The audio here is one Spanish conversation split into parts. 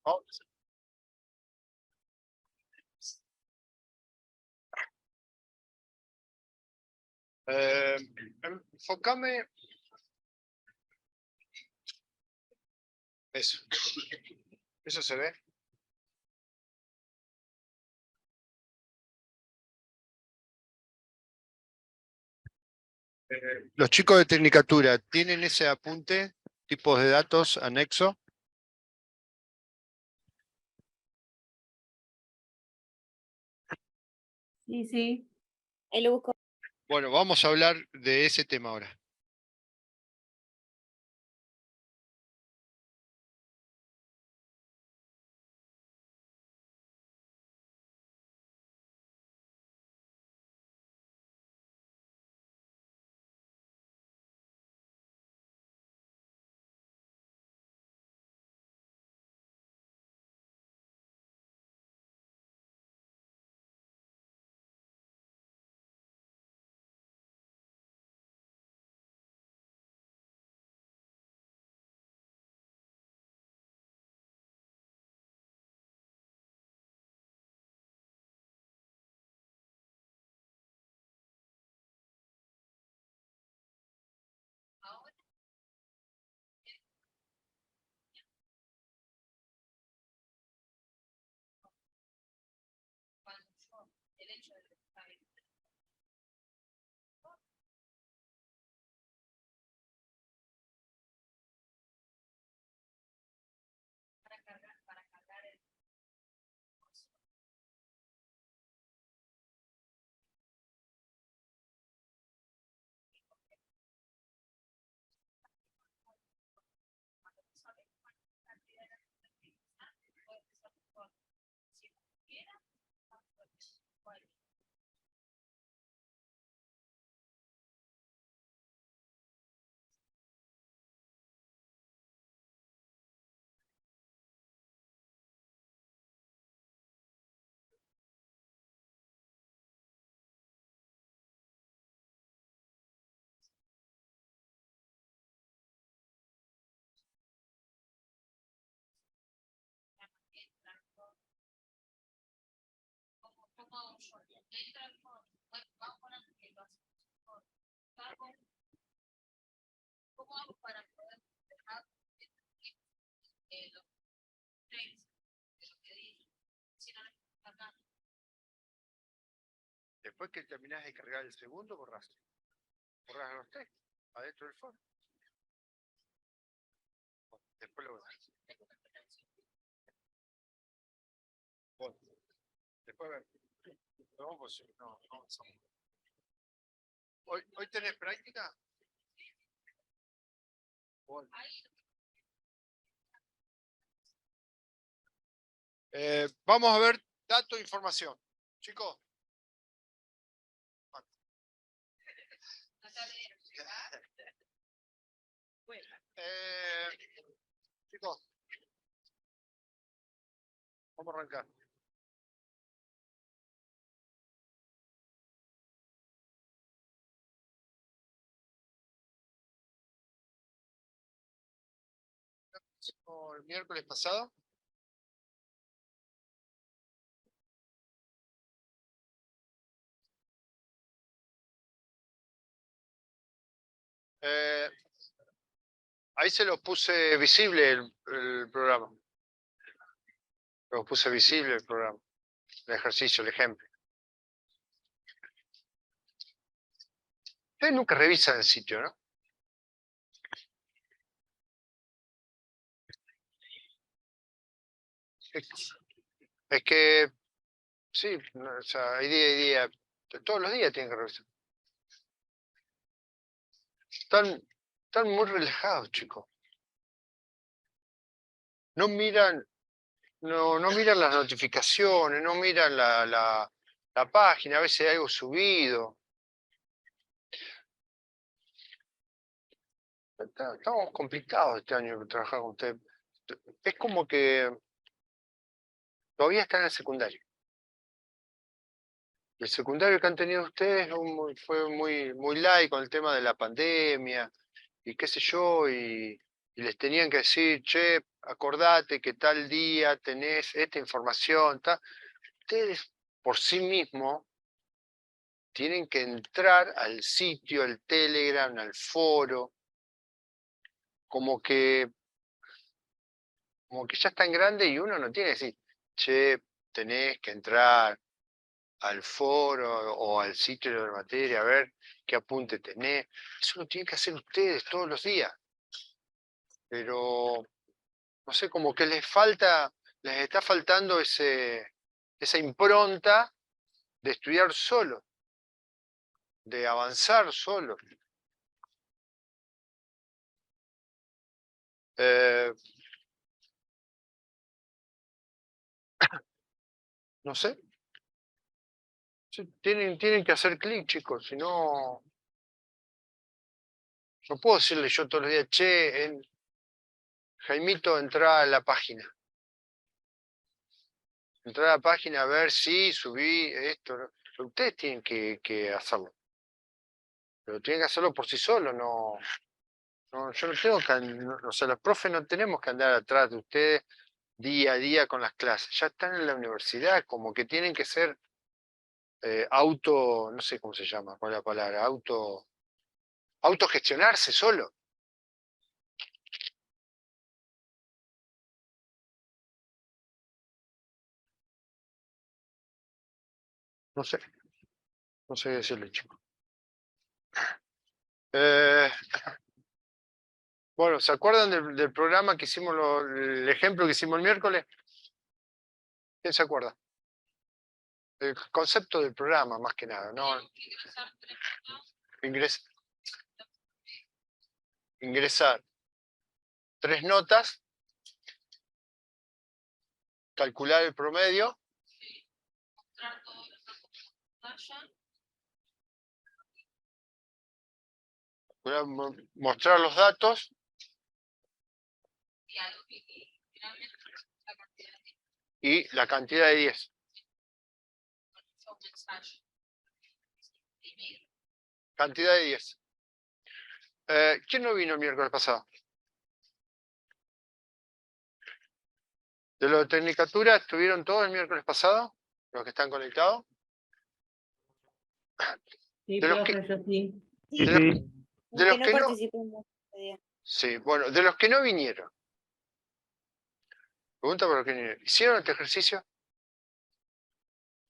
Vamos. Eh, Enfócame. Eso. Eso se ve. Los chicos de Tecnicatura, ¿tienen ese apunte? Tipos de datos, anexo. Sí, sí. Ahí lo busco. Bueno, vamos a hablar de ese tema ahora. Después que terminás de cargar el segundo, borras los tres adentro del foro. Después lo borras. Bueno, después ver. No, pues, no. ¿Hoy tenés práctica? Bueno. Vamos a ver dato e información. Chicos. Chicos. Vamos a arrancar. El miércoles pasado. Ahí se lo puse visible el programa. Lo puse visible el programa. El ejercicio, el ejemplo. Ustedes nunca revisan el sitio, ¿no? Es que, sí, o sea, hay día y día. Todos los días tienen que revisar. Están muy relajados, chicos. No miran las notificaciones, no miran la página, a veces hay algo subido. Estamos complicados este año trabajar con ustedes. Es como que todavía están en el secundario. El secundario que han tenido ustedes fue muy light con el tema de la pandemia y qué sé yo, y y les tenían que decir, che, acordate que tal día tenés esta información, ustedes por sí mismos tienen que entrar al sitio, al Telegram, al foro, como que, como que ya están grandes y uno no tiene que decir, che, tenés que entrar al foro o al sitio de la materia a ver qué apunte tenés. Eso lo tienen que hacer ustedes todos los días. Pero, no sé, como que les está faltando esa impronta de estudiar solo, de avanzar solo. No sé, sí, tienen que hacer clic, chicos, si no, no puedo decirle yo todos los días, che, Jaimito, entra a la página. Entrar a la página a ver si subí esto. ¿No? Pero ustedes tienen que hacerlo. Pero tienen que hacerlo por sí solos, no, yo no tengo que, o sea, los profes no tenemos que andar atrás de ustedes día a día con las clases. Ya están en la universidad, como que tienen que ser no sé cómo se llama, cuál es la palabra, autogestionarse solo. No sé, no sé qué decirle, chicos. Eh, bueno, ¿se acuerdan del programa que hicimos, el ejemplo que hicimos el miércoles? ¿Quién se acuerda? El concepto del programa, más que nada, ¿no? Ingresar 3 notas, calcular el promedio, mostrar los datos y la cantidad de 10. Cantidad de 10. ¿Quién no vino el miércoles pasado? ¿De lo de Tecnicatura estuvieron todos el miércoles pasado? ¿Los que están conectados? Sí, De los que, profe, yo sí. de los, de los Que no que no, participamos ese día. sí, bueno, de los que no vinieron. Pregunta por los que no vinieron. ¿Hicieron este ejercicio?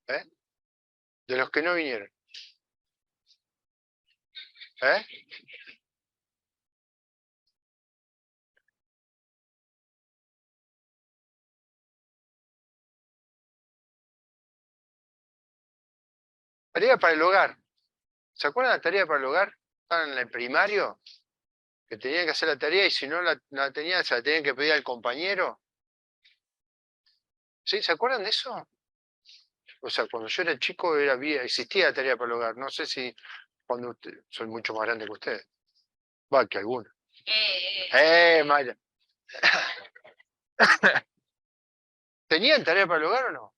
¿Eh? De los que no vinieron. ¿Eh? Tarea para el hogar. ¿Se acuerdan de la tarea para el hogar? Estaban en el primario, que tenían que hacer la tarea y si no la tenían, se la tenían que pedir al compañero. ¿Sí? ¿Se acuerdan de eso? O sea, cuando yo era chico existía la tarea para el hogar. No sé si cuando soy mucho más grande que ustedes. Va, que alguno. Maya. ¿Tenían tarea para el hogar o no?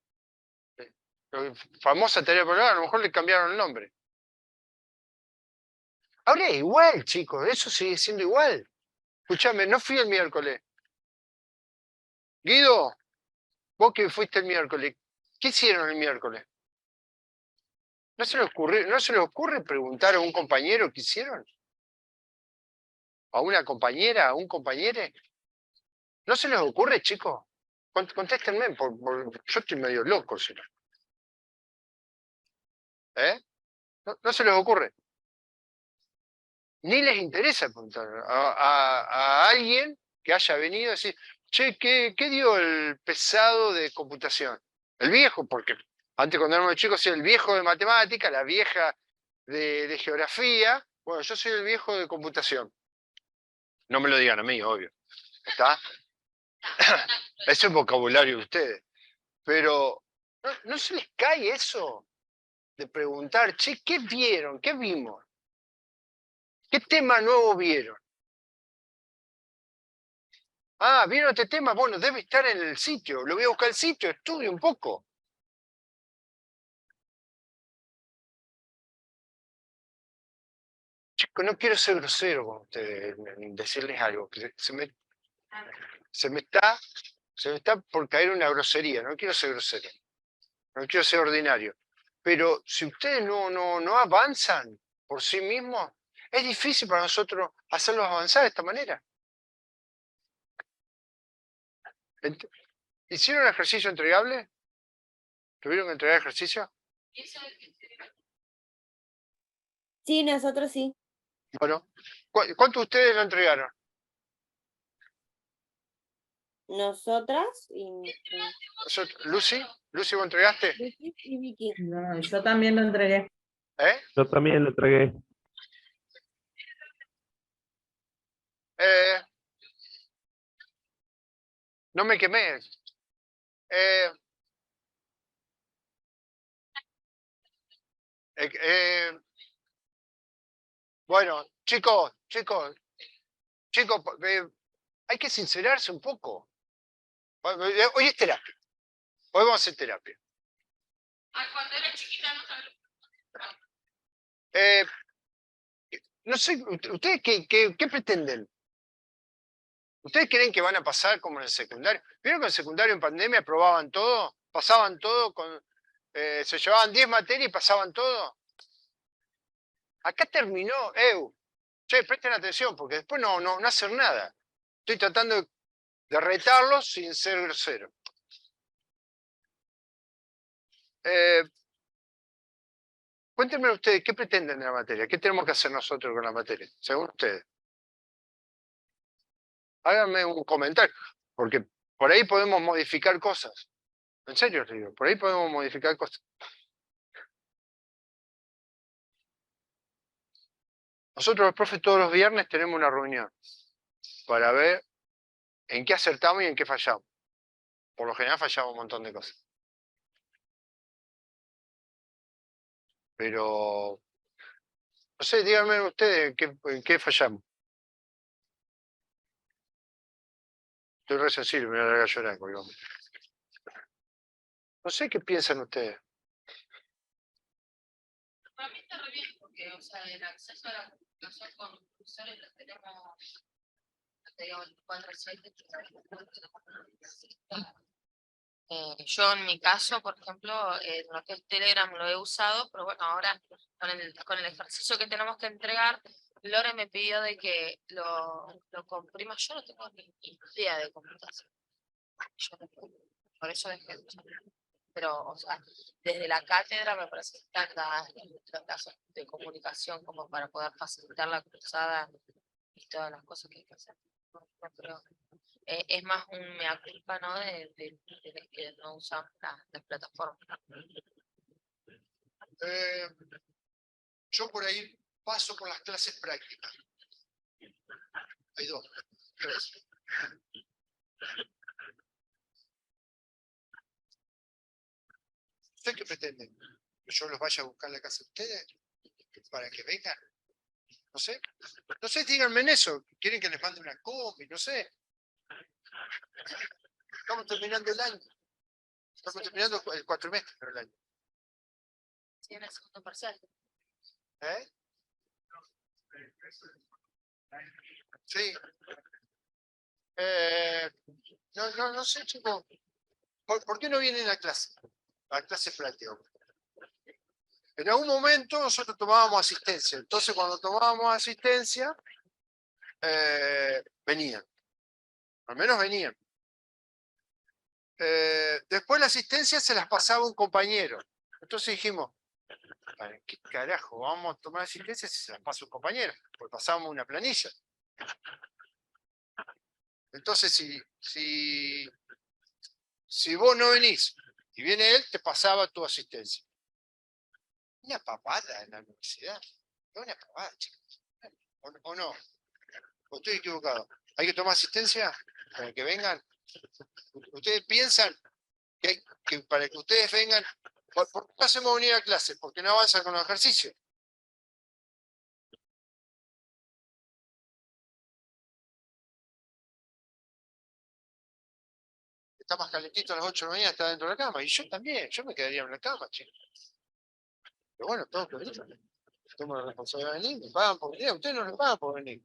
Famosa tarea para el hogar, a lo mejor le cambiaron el nombre. Ahora es igual, chicos, eso sigue siendo igual. Escúchame, no fui el miércoles. Guido, vos que fuiste el miércoles, ¿qué hicieron el miércoles? ¿No se les ocurre preguntar a un compañero qué hicieron? ¿A una compañera? ¿A un compañero? ¿No se les ocurre, chicos? Contéstenme, yo estoy medio loco, si no. ¿Eh? ¿No se les ocurre? Ni les interesa preguntar a alguien que haya venido a decir, che, ¿qué dio el pesado de computación? El viejo, porque antes cuando éramos chicos era el viejo de matemática, la vieja de geografía. Bueno, yo soy el viejo de computación. No me lo digan a mí, obvio. ¿Está? Ese es el vocabulario de ustedes. Pero no se les cae eso de preguntar, che, ¿qué vieron? ¿Qué vimos? ¿Qué tema nuevo vieron? Ah, ¿vieron este tema? Bueno, debe estar en el sitio. Lo voy a buscar el sitio, estudio un poco. Chicos, no quiero ser grosero con ustedes, decirles algo. Que se me Se me está por caer una grosería. No quiero ser grosero. No quiero ser ordinario. Pero si ustedes no avanzan por sí mismos, es difícil para nosotros hacerlos avanzar de esta manera. ¿Hicieron un ejercicio entregable? ¿Tuvieron que entregar ejercicio? Sí, nosotros sí. Bueno, ¿cuántos de ustedes lo entregaron? Nosotras y Lucy, ¿vos entregaste? Lucy y Vicky. No, yo también lo entregué. ¿Eh? Yo también lo entregué. Eh, no me quemé. Eh, eh, eh, bueno, chicos, hay que sincerarse un poco. Hoy es terapia. Hoy vamos a hacer terapia. Cuando era chiquita no sabía. No sé, ¿ustedes qué pretenden? ¿Ustedes creen que van a pasar como en el secundario? ¿Vieron que en el secundario en pandemia aprobaban todo? ¿Pasaban todo? Se llevaban 10 materias y pasaban todo. Acá terminó, che, presten atención, porque después no hacen nada. Estoy tratando de retarlos sin ser grosero. Cuéntenme ustedes, ¿qué pretenden de la materia? ¿Qué tenemos que hacer nosotros con la materia, según ustedes? Háganme un comentario, porque por ahí podemos modificar cosas. En serio os digo, por ahí podemos modificar cosas. Nosotros los profes todos los viernes tenemos una reunión para ver en qué acertamos y en qué fallamos. Por lo general fallamos un montón de cosas. Pero, no sé, díganme ustedes en qué fallamos. Estoy re sensible, me voy a largar a llorar. No sé qué piensan ustedes. Para mí está re bien, porque, o sea, el acceso a la comunicación con los profesores lo tenemos, digamos, 24/7. Yo en mi caso, por ejemplo, lo que es Telegram lo he usado, pero bueno, ahora con el ejercicio que tenemos que entregar, Lore me pidió de que lo comprima. Yo no tengo ni idea de computación. Por eso dejé de usarlo. Pero, o sea, desde la cátedra me parece que están los casos de comunicación como para poder facilitar la cruzada y todas las cosas que hay que hacer. No creo. Es más un mea culpa, ¿no? De que no usamos las plataformas. Yo por ahí paso por las clases prácticas. Hay dos, tres. ¿Ustedes qué pretenden? ¿Que yo los vaya a buscar a la casa de ustedes? ¿Para que vengan? No sé. No sé, díganme en eso. ¿Quieren que les mande una combi? No sé. Estamos terminando el año. Estamos terminando el cuatrimestre del año. Sí, en el segundo parcial. ¿Eh? Sí. No sé, chicos. ¿Por qué no vienen a clase? A clase práctica. En algún momento nosotros tomábamos asistencia. Entonces, cuando tomábamos asistencia, venían. Al menos venían. Después la asistencia se las pasaba un compañero. Entonces dijimos, ¿para qué carajo vamos a tomar asistencia si se las pasa un compañero? Porque pasábamos una planilla. Entonces, si vos no venís y viene él, te pasaba tu asistencia. Una pavada en la universidad. Es una pavada, chicos. ¿O no? ¿O estoy equivocado? ¿Hay que tomar asistencia para que vengan? ¿Ustedes piensan que para que ustedes vengan, por qué hacemos venir a clase? Porque no avanzan con los ejercicios. Está más calentito a las 8 de la mañana, está dentro de la cama. Y yo también, yo me quedaría en la cama, chicos. Pero bueno, tengo que venir. Tomo la responsabilidad de venir, me pagan por venir, ustedes no les pagan por venir.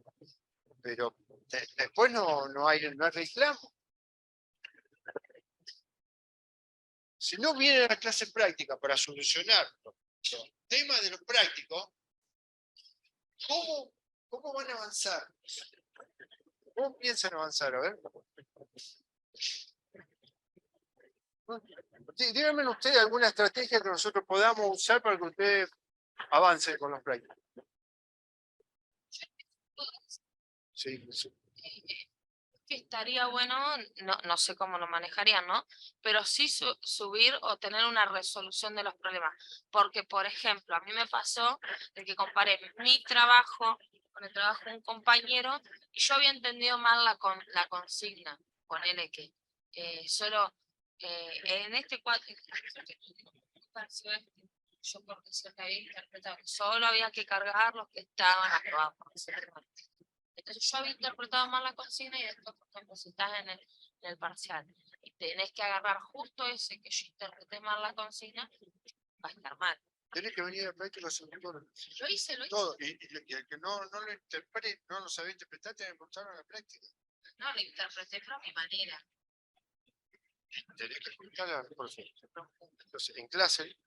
pero después no hay reclamo. Si no vienen a la clase práctica para solucionar los temas de los prácticos, ¿cómo van a avanzar? ¿Cómo piensan avanzar? A ver. Díganme ustedes alguna estrategia que nosotros podamos usar para que ustedes avancen con los prácticos. Sí, sí. Que estaría bueno, no sé cómo lo manejarían, ¿no? Pero sí subir o tener una resolución de los problemas. Porque, por ejemplo, a mí me pasó de que comparé mi trabajo con el trabajo de un compañero y yo había entendido mal la consigna. Ponele que solo en este cuadro, yo por decir que había interpretado que solo había que cargar los que estaban aprobados. Entonces yo había interpretado mal la consigna y después, por ejemplo, si estás en el parcial y tenés que agarrar justo ese que yo interpreté mal la consigna, va a estar mal. Tenés que venir a práctica sobre todo. Lo hice. Todo. Y el que no lo interprete, no lo sabía interpretar, tiene que contarlo en la práctica. No, lo interpreté pero a mi manera. Tenés que contarlo al profesor. Entonces, en clase,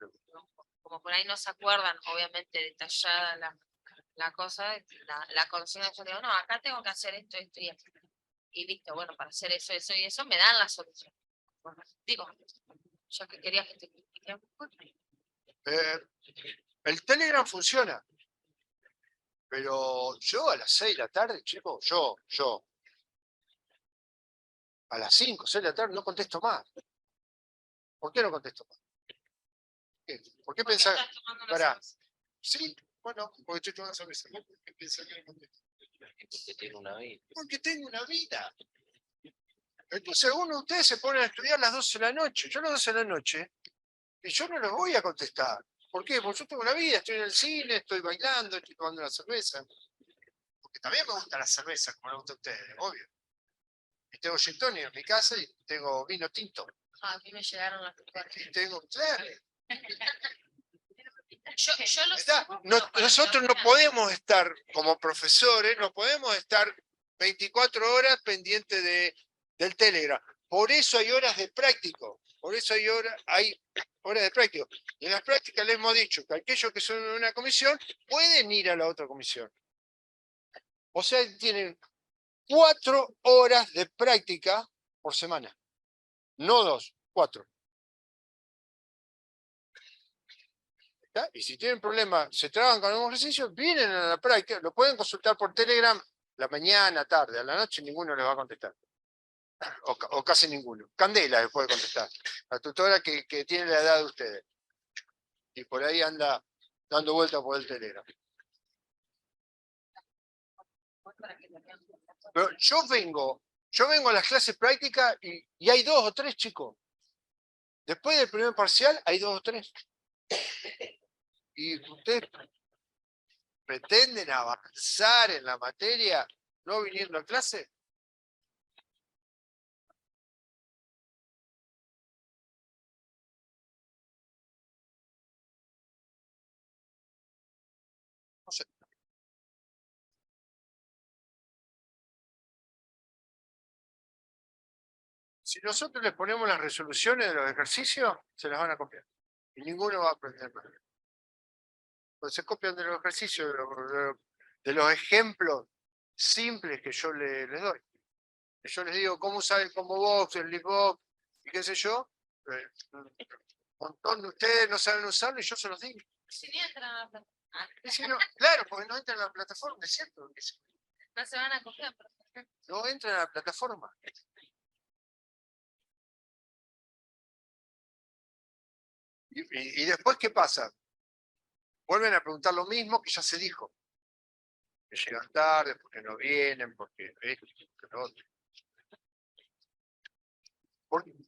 Como por ahí no se acuerdan, obviamente detallada la cosa, la consigna, yo digo, no, acá tengo que hacer esto y esto. Y listo, bueno, para hacer eso y eso, me dan la solución. Bueno, digo, yo que quería que te explique. el Telegram funciona. Pero yo a las 6 de la tarde, chicos, yo, a las 5, 6 de la tarde no contesto más. ¿Por qué no contesto más? ¿Por qué pensar? Pará. Sí, bueno, porque estoy tomando cerveza. ¿Por qué pensar que no contesto? Porque tiene una vida. Porque tengo una vida. Entonces algunos de ustedes se ponen a estudiar a las 12 de la noche. Yo a las 12 de la noche, y yo no los voy a contestar. ¿Por qué? Porque yo tengo una vida, estoy en el cine, estoy bailando, estoy tomando una cerveza. Porque también me gusta la cerveza, como le gusta a ustedes, obvio. Y tengo gin tonic en mi casa y tengo vino tinto. A mí me llegaron las Y tengo, claro. Yo lo Nosotros no podemos estar, como profesores, no podemos estar 24 horas pendientes del Telegram. Por eso hay horas de práctico. Por eso hay horas de práctico. Y en las prácticas les hemos dicho que aquellos que son de una comisión pueden ir a la otra comisión. O sea, tienen 4 horas de práctica por semana. No 2, 4. ¿Está? Y si tienen problemas, se traban con algún ejercicio, vienen a la práctica, lo pueden consultar por Telegram la mañana, tarde, a la noche ninguno les va a contestar. O casi ninguno. Candela les puede contestar. La tutora que tiene la edad de ustedes. Y por ahí anda dando vueltas por el Telegram. Pero yo vengo a las clases prácticas y hay 2 o 3 chicos. Después del primer parcial hay 2 o 3. Y ustedes pretenden avanzar en la materia no viniendo a clase. No sé. Si nosotros les ponemos las resoluciones de los ejercicios, se las van a copiar. Y ninguno va a aprender más. Pues se copian de los ejercicios, de los ejemplos simples que yo les doy. Que yo les digo cómo usar el combo box, el lip box, y qué sé yo. Un montón de ustedes no saben usarlo y yo se los digo. Si ni entran a la plataforma. Y si no, claro, porque no entran a la plataforma, es cierto. No se van a copiar. No entran a la plataforma. Y después, ¿qué pasa? Vuelven a preguntar lo mismo que ya se dijo. Que llegan tarde, porque no vienen, porque esto, porque lo otro.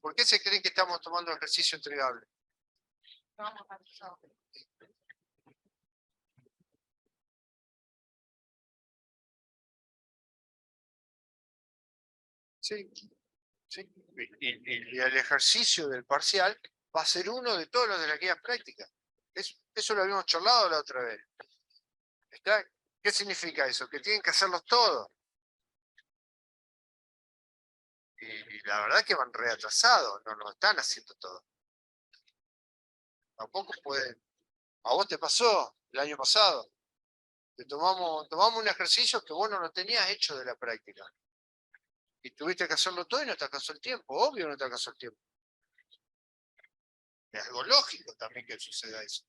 ¿Por qué se creen que estamos tomando ejercicio entregable? Vamos a pasar. Sí, sí. Y el ejercicio del parcial va a ser uno de todos los de la guía práctica. Eso lo habíamos charlado la otra vez. ¿Está? ¿Qué significa eso? Que tienen que hacerlos todos. y la verdad que van re atrasados, no nos están haciendo todo. Tampoco pueden. A vos te pasó el año pasado. Tomamos un ejercicio que vos no lo tenías hecho de la práctica. Y tuviste que hacerlo todo y no te alcanzó el tiempo. Obvio no te alcanzó el tiempo. Es algo lógico también que suceda eso.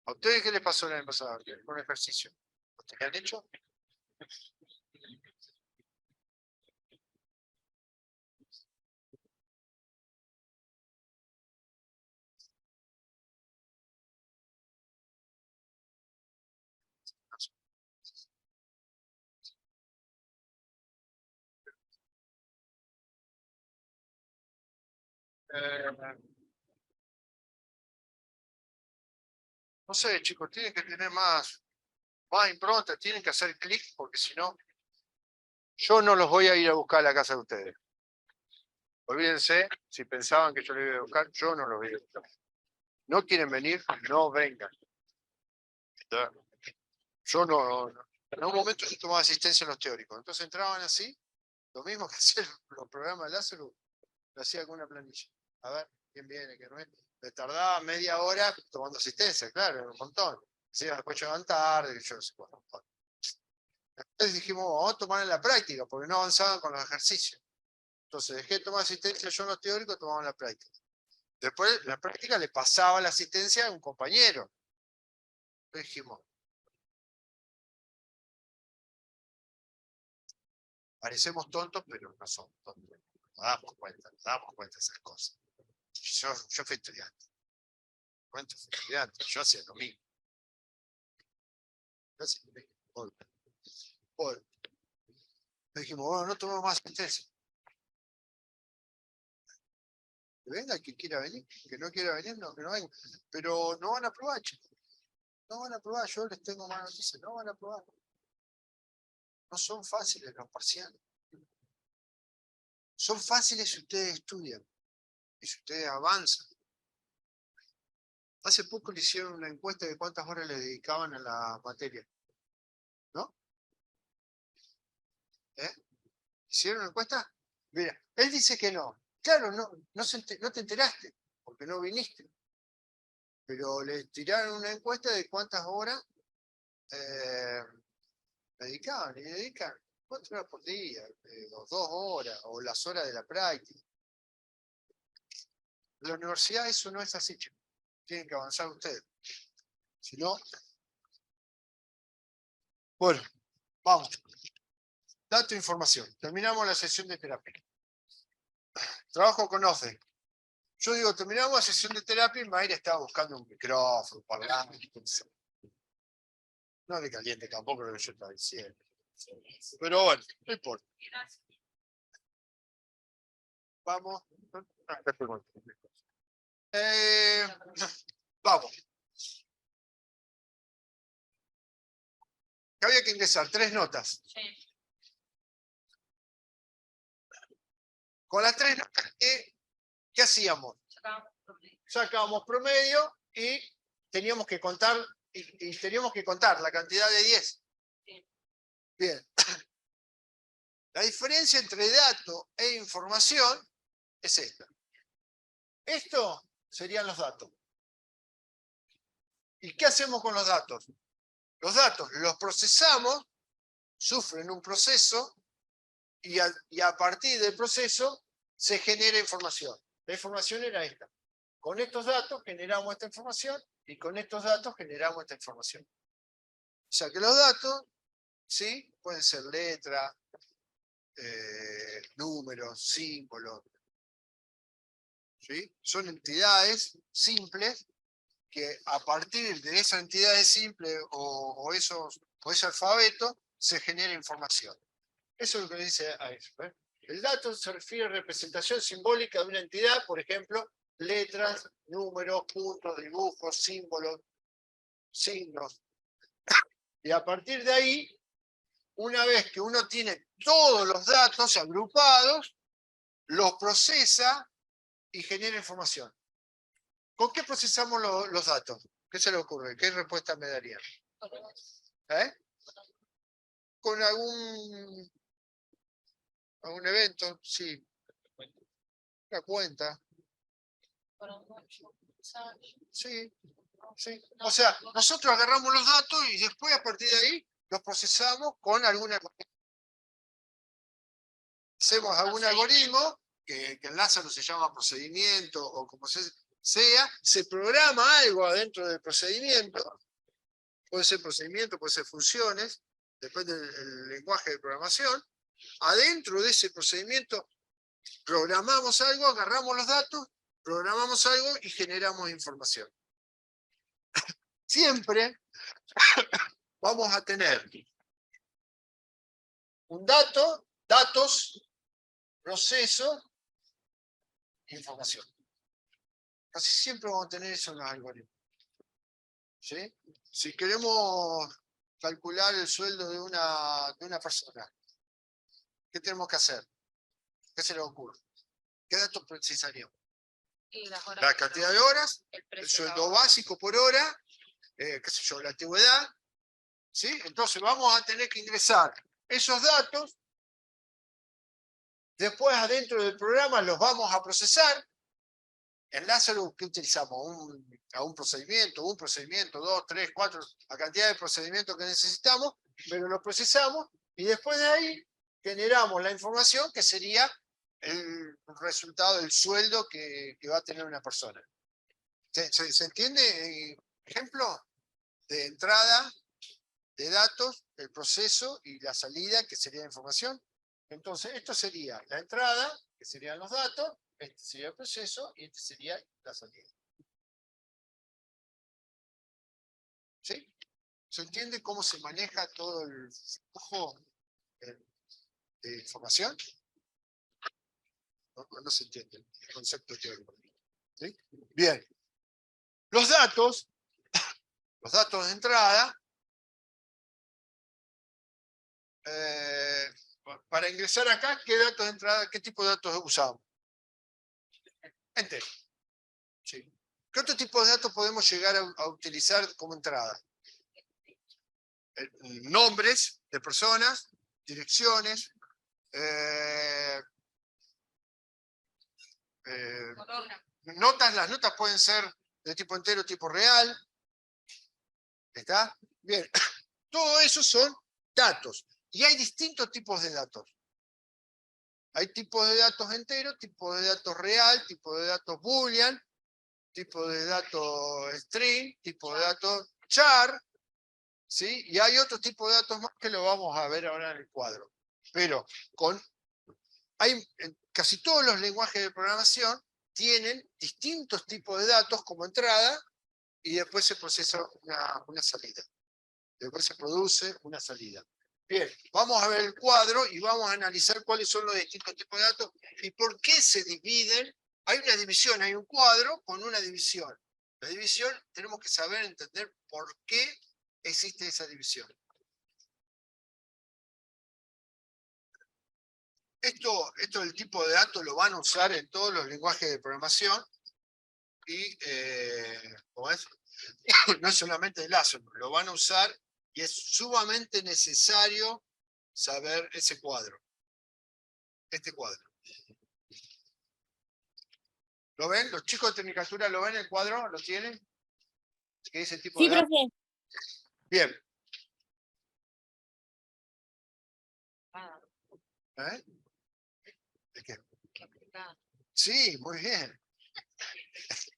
¿A ustedes qué les pasó el año pasado con el ejercicio? ¿Lo tenían hecho? No sé, chicos, tienen que tener más impronta, tienen que hacer clic, porque si no, yo no los voy a ir a buscar a la casa de ustedes. Olvídense, si pensaban que yo les iba a buscar, yo no los voy a buscar. No quieren venir, no vengan. Yo no. En un momento yo tomaba asistencia en los teóricos. Entonces entraban así, lo mismo que hacían los programas de Lázaro, lo hacía con una planilla. A ver, quién viene, quién no viene. Me tardaba media hora tomando asistencia, claro, era un montón. Sí, después llegaban tarde, que yo no sé cuánto. Entonces dijimos, vamos a tomar en la práctica, porque no avanzaban con los ejercicios. Entonces dejé de tomar asistencia yo en los teóricos, tomaban la práctica. Después, la práctica le pasaba la asistencia a un compañero. Entonces dijimos, parecemos tontos, pero no somos tontos. Nos damos cuenta de esas cosas. Yo fui estudiante. Yo hacía lo mismo. Bueno, dijimos, bueno, no tomamos más asistencia. Que venga el que quiera venir, que no quiera venir, no, que no venga. Pero no van a probar, chicos. No van a probar, yo les tengo más noticias, no van a probar. No son fáciles los parciales. Son fáciles si ustedes estudian y si ustedes avanzan. Hace poco le hicieron una encuesta de cuántas horas le dedicaban a la materia. ¿No? ¿Hicieron una encuesta? Mira, él dice que no. Claro, no te enteraste, porque no viniste. Pero le tiraron una encuesta de cuántas horas dedicaban. Y dedican 4 horas por día, o 2 horas, o las horas de la práctica. En la universidad eso no es así, chicos. Tienen que avanzar ustedes. Si no... Bueno, vamos. Dato e información. Terminamos la sesión de terapia. Trabajo con OCDE. Yo digo, terminamos la sesión de terapia y Mayra estaba buscando un micrófono, parlante. No le caliente tampoco lo que yo estaba diciendo. Pero bueno, no importa. Vamos. Vamos. Había que ingresar 3 notas. Sí. Con las 3 notas, ¿qué hacíamos? Sacábamos promedio y teníamos que contar, la cantidad de 10. Sí. Bien. La diferencia entre dato e información es esta. Esto serían los datos. ¿Y qué hacemos con los datos? Los datos los procesamos, sufren un proceso y a partir del proceso se genera información. La información era esta. Con estos datos generamos esta información y con estos datos generamos esta información. O sea que los datos, ¿sí? Pueden ser letras, números, símbolos. ¿Sí? Son entidades simples que a partir de esas entidades simples o ese alfabeto se genera información. Eso es lo que le dice a eso. El dato se refiere a representación simbólica de una entidad, por ejemplo, letras, números, puntos, dibujos, símbolos, signos. Y a partir de ahí, una vez que uno tiene todos los datos agrupados, los procesa y genera información. ¿Con qué procesamos los datos? ¿Qué se le ocurre? ¿Qué respuesta me darían? Con algún algún evento, sí, una cuenta, sí, sí. O sea, nosotros agarramos los datos y después a partir de ahí los procesamos con alguna... Hacemos algún algoritmo que en Lázaro se llama procedimiento o como sea, se programa algo adentro del procedimiento, puede ser procedimiento, puede ser funciones, depende del lenguaje de programación. Adentro de ese procedimiento programamos algo, agarramos los datos, programamos algo y generamos información. Siempre vamos a tener un dato, datos, proceso, información. Casi siempre vamos a tener eso en los algoritmos. ¿Sí? Si queremos calcular el sueldo de una persona, ¿qué tenemos que hacer? ¿Qué se le ocurre? ¿Qué datos precisaríamos? Y las horas La que cantidad de trabaja, horas, el el precio de la sueldo hora. básico por hora, qué sé yo, la antigüedad. ¿Sí? Entonces vamos a tener que ingresar esos datos, después adentro del programa los vamos a procesar. En Lázaro, ¿qué utilizamos? Un procedimiento, 2, 3, 4, la cantidad de procedimientos que necesitamos, pero los procesamos y después de ahí generamos la información que sería el resultado del sueldo que va a tener una persona. ¿Se entiende? Ejemplo de entrada de datos, el proceso y la salida, que sería información. Entonces, esto sería la entrada, que serían los datos, este sería el proceso y este sería la salida. ¿Sí? ¿Se entiende cómo se maneja todo el flujo de información? No se entiende el concepto teórico. ¿Sí? Bien. Los datos de entrada, para ingresar acá, ¿qué datos de entrada, qué tipo de datos usamos? Entero. Sí. ¿Qué otro tipo de datos podemos llegar a utilizar como entrada? Nombres de personas, direcciones, notas. Las notas pueden ser de tipo entero, tipo real. ¿Está? Bien. Todo eso son datos. Y hay distintos tipos de datos. Hay tipos de datos enteros, tipos de datos real, tipos de datos boolean, tipo de datos string, tipo de datos char, ¿sí? Y hay otro tipo de datos más que lo vamos a ver ahora en el cuadro. Pero casi todos los lenguajes de programación tienen distintos tipos de datos como entrada y después se procesa una salida. Después se produce una salida. Bien, vamos a ver el cuadro y vamos a analizar cuáles son los distintos tipos de datos y por qué se dividen. Hay una división, hay un cuadro con una división. La división tenemos que saber entender por qué existe esa división. Esto el tipo de datos lo van a usar en todos los lenguajes de programación y ¿cómo es? No es solamente el Lázaro, lo van a usar y es sumamente necesario saber ese cuadro. Este cuadro. ¿Lo ven? ¿Los chicos de Tecnicatura lo ven el cuadro? ¿Lo tienen? ¿Qué dice el tipo Sí, de datos? profe. Bien. Ah, ¿Eh? ¿De qué? qué aplicado. Sí, muy bien.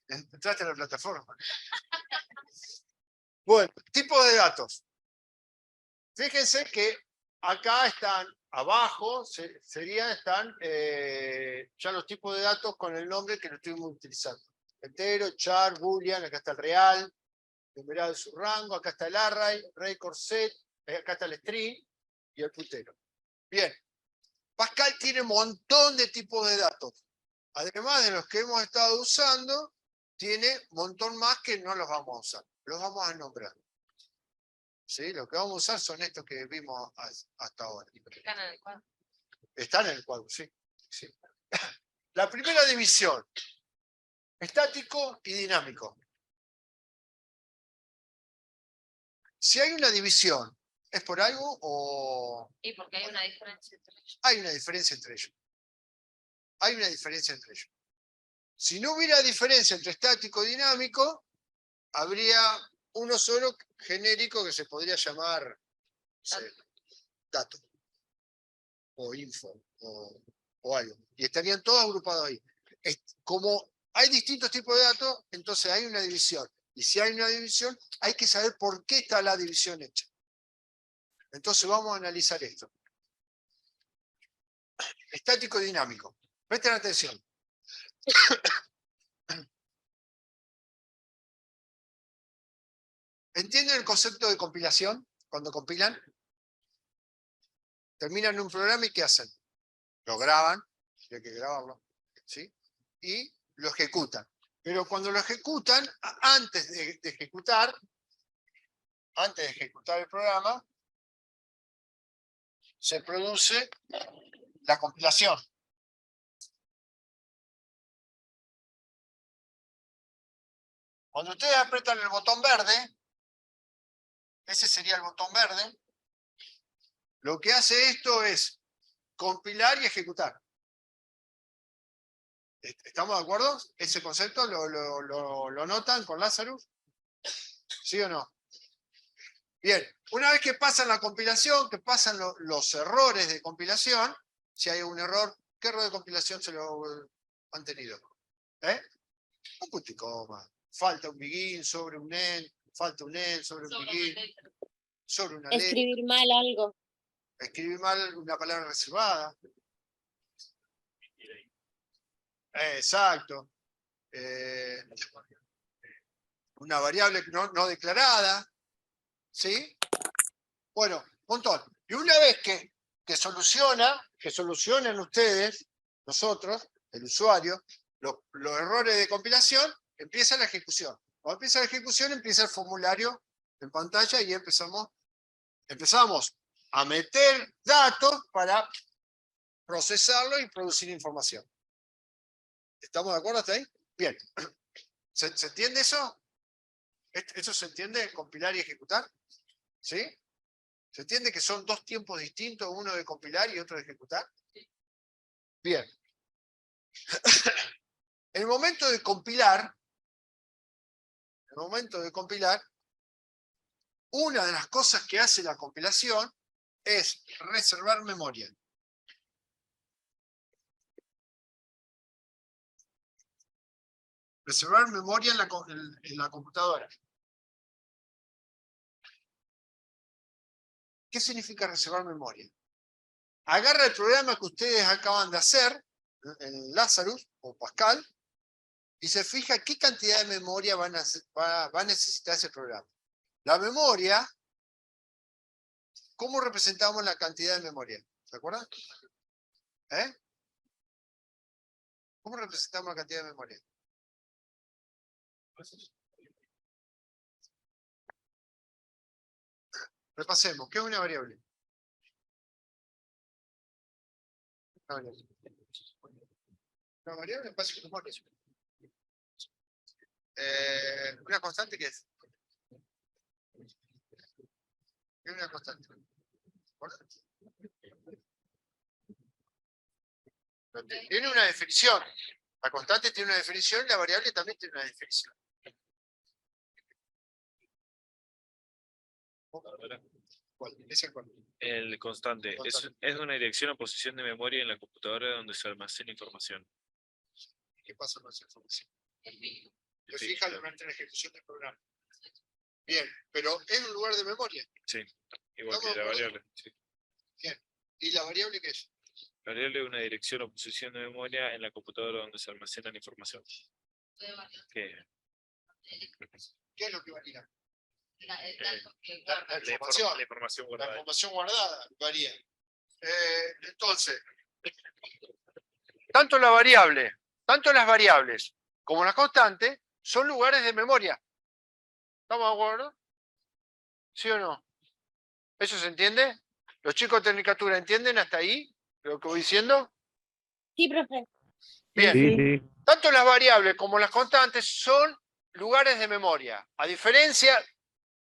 Entraste a la plataforma. Bueno, tipo de datos. Fíjense que acá están abajo, están ya los tipos de datos con el nombre que lo estuvimos utilizando. Entero, char, boolean, acá está el real, numerado de su rango, acá está el array, record set, acá está el string y el puntero. Bien, Pascal tiene un montón de tipos de datos. Además de los que hemos estado usando, tiene un montón más que no los vamos a usar. Los vamos a nombrar. ¿Sí? Lo que vamos a usar son estos que vimos hasta ahora. Están en el cuadro. Están en el cuadro, sí. Sí. La primera división. Estático y dinámico. Si hay una división ¿Es por algo o Y porque hay una diferencia entre ellos. hay una diferencia entre ellos? Hay una diferencia entre ellos. Si no hubiera diferencia entre estático y dinámico, habría uno solo genérico que se podría llamar, no sé, dato o info o algo. Y estarían todos agrupados ahí. Como hay distintos tipos de datos, entonces hay una división. Y si hay una división, hay que saber por qué está la división hecha. Entonces vamos a analizar esto. Estático y dinámico. Presten atención. ¿Entienden el concepto de compilación? Cuando compilan, terminan un programa y ¿qué hacen? Lo graban, hay que grabarlo, ¿sí? Y lo ejecutan. Pero cuando lo ejecutan, antes de ejecutar el programa, se produce la compilación. Cuando ustedes apretan el botón verde, ese sería el botón verde, lo que hace esto es compilar y ejecutar. ¿Estamos de acuerdo? ¿Ese concepto lo notan con Lazarus? ¿Sí o no? Bien, una vez que pasan la compilación, que pasan los errores de compilación, si hay un error, ¿qué error de compilación se lo han tenido? Un punto y coma. Falta un begin sobre un end, falta un end sobre un begin, sobre una letra. Escribir mal algo. Escribir mal una palabra reservada. Exacto. Una variable no declarada. ¿Sí? Bueno, montón. Y una vez que solucionan ustedes, nosotros, el usuario, los errores de compilación, empieza la ejecución. Cuando empieza la ejecución, empieza el formulario en pantalla y empezamos a meter datos para procesarlo y producir información. ¿Estamos de acuerdo hasta ahí? Bien. ¿Se entiende eso? ¿Eso se entiende? ¿Compilar y ejecutar? ¿Sí? ¿Se entiende que son dos tiempos distintos, uno de compilar y otro de ejecutar? Bien. En el momento de compilar, una de las cosas que hace la compilación es reservar memoria. Reservar memoria en la computadora. ¿Qué significa reservar memoria? Agarra el programa que ustedes acaban de hacer, en Lazarus o Pascal, y se fija qué cantidad de memoria va a necesitar ese programa. La memoria, ¿cómo representamos la cantidad de memoria? ¿Se acuerdan? ¿Cómo representamos la cantidad de memoria? Repasemos. ¿Qué es una variable? Una variable es espacio de memoria. ¿Una constante qué es? ¿Qué es una constante? Tiene una definición. La constante tiene una definición y la variable también tiene una definición. ¿Cuál? ¿Ese cuál? El constante. Es una dirección o posición de memoria en la computadora donde se almacena información. ¿Qué pasa con esa información? Se fija durante la ejecución del programa. Bien, pero es un lugar de memoria. Sí, igual que la variable. Sí. Bien. ¿Y la variable qué es? La variable es una dirección o posición de memoria en la computadora donde se almacena la información. ¿Qué? ¿Qué es lo que varía? La información La guardada. información guardada varía. Entonces, tanto las variables como la constante son lugares de memoria. ¿Estamos de acuerdo? ¿Sí o no? ¿Eso se entiende? ¿Los chicos de Tecnicatura entienden hasta ahí lo que voy diciendo? Sí, profe. Bien. Sí. Tanto las variables como las constantes son lugares de memoria. A diferencia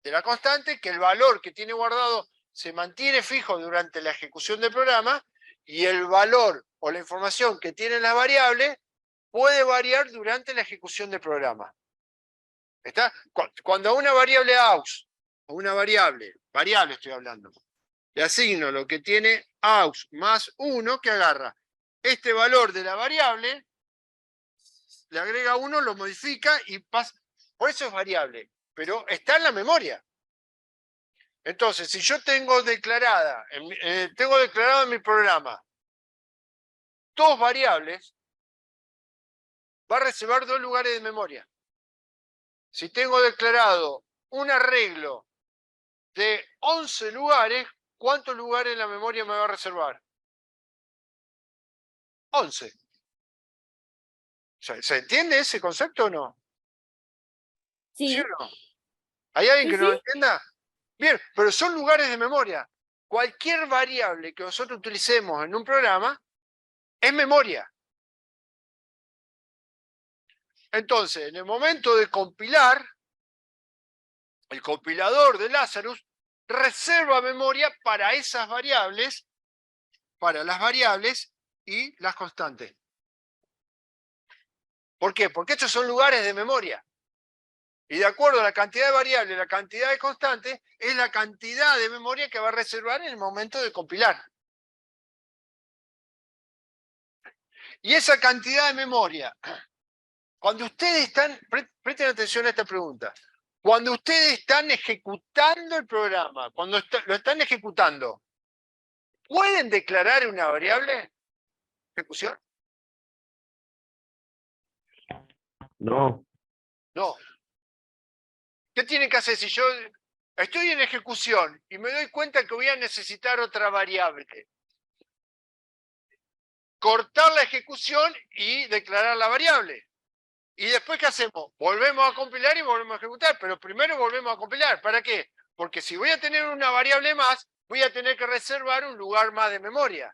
de la constante, que el valor que tiene guardado se mantiene fijo durante la ejecución del programa y el valor o la información que tienen las variables puede variar durante la ejecución del programa. ¿Está? Cuando a una variable aux, o una variable estoy hablando, le asigno lo que tiene aux más 1, que agarra este valor de la variable, le agrega 1, lo modifica y pasa. Por eso es variable, pero está en la memoria. Entonces, si yo tengo declarado en mi programa dos variables, va a reservar 2 lugares de memoria. Si tengo declarado un arreglo de 11 lugares, ¿cuántos lugares en la memoria me va a reservar? 11. ¿Se entiende ese concepto o no? Sí, ¿Sí o no? ¿Hay alguien sí, que no lo sí. entienda? Bien, pero son lugares de memoria. Cualquier variable que nosotros utilicemos en un programa es memoria. Entonces, en el momento de compilar, el compilador de Lazarus reserva memoria para esas variables, para las variables y las constantes. ¿Por qué? Porque estos son lugares de memoria. Y de acuerdo a la cantidad de variables y la cantidad de constantes, es la cantidad de memoria que va a reservar en el momento de compilar. Y esa cantidad de memoria, cuando ustedes están, presten atención a esta pregunta, cuando ustedes están ejecutando el programa, cuando lo están ejecutando, ¿pueden declarar una variable? ¿Ejecución? No, No. ¿Qué tienen que hacer si yo estoy en ejecución y me doy cuenta que voy a necesitar otra variable? Cortar la ejecución y declarar la variable. ¿Y después qué hacemos? Volvemos a compilar y volvemos a ejecutar, pero primero volvemos a compilar. ¿Para qué? Porque si voy a tener una variable más, voy a tener que reservar un lugar más de memoria.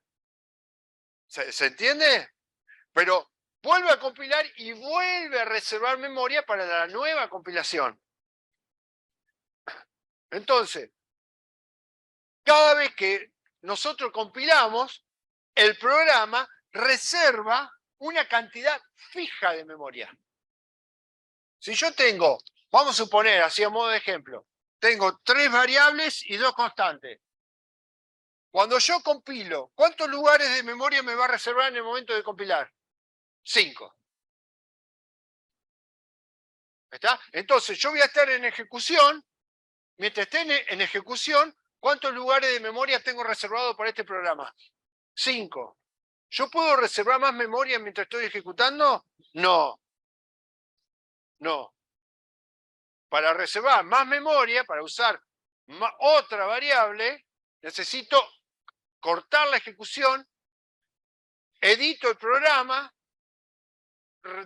¿Se entiende? Pero vuelve a compilar y vuelve a reservar memoria para la nueva compilación. Entonces, cada vez que nosotros compilamos, el programa reserva una cantidad fija de memoria. Si yo tengo, vamos a suponer, así a modo de ejemplo, tengo 3 variables y 2 constantes. Cuando yo compilo, ¿cuántos lugares de memoria me va a reservar en el momento de compilar? 5. ¿Está? Entonces yo voy a estar en ejecución. Mientras esté en ejecución, ¿cuántos lugares de memoria tengo reservados para este programa? 5. ¿Yo puedo reservar más memoria mientras estoy ejecutando? No. No. Para reservar más memoria, para usar otra variable, necesito cortar la ejecución, edito el programa,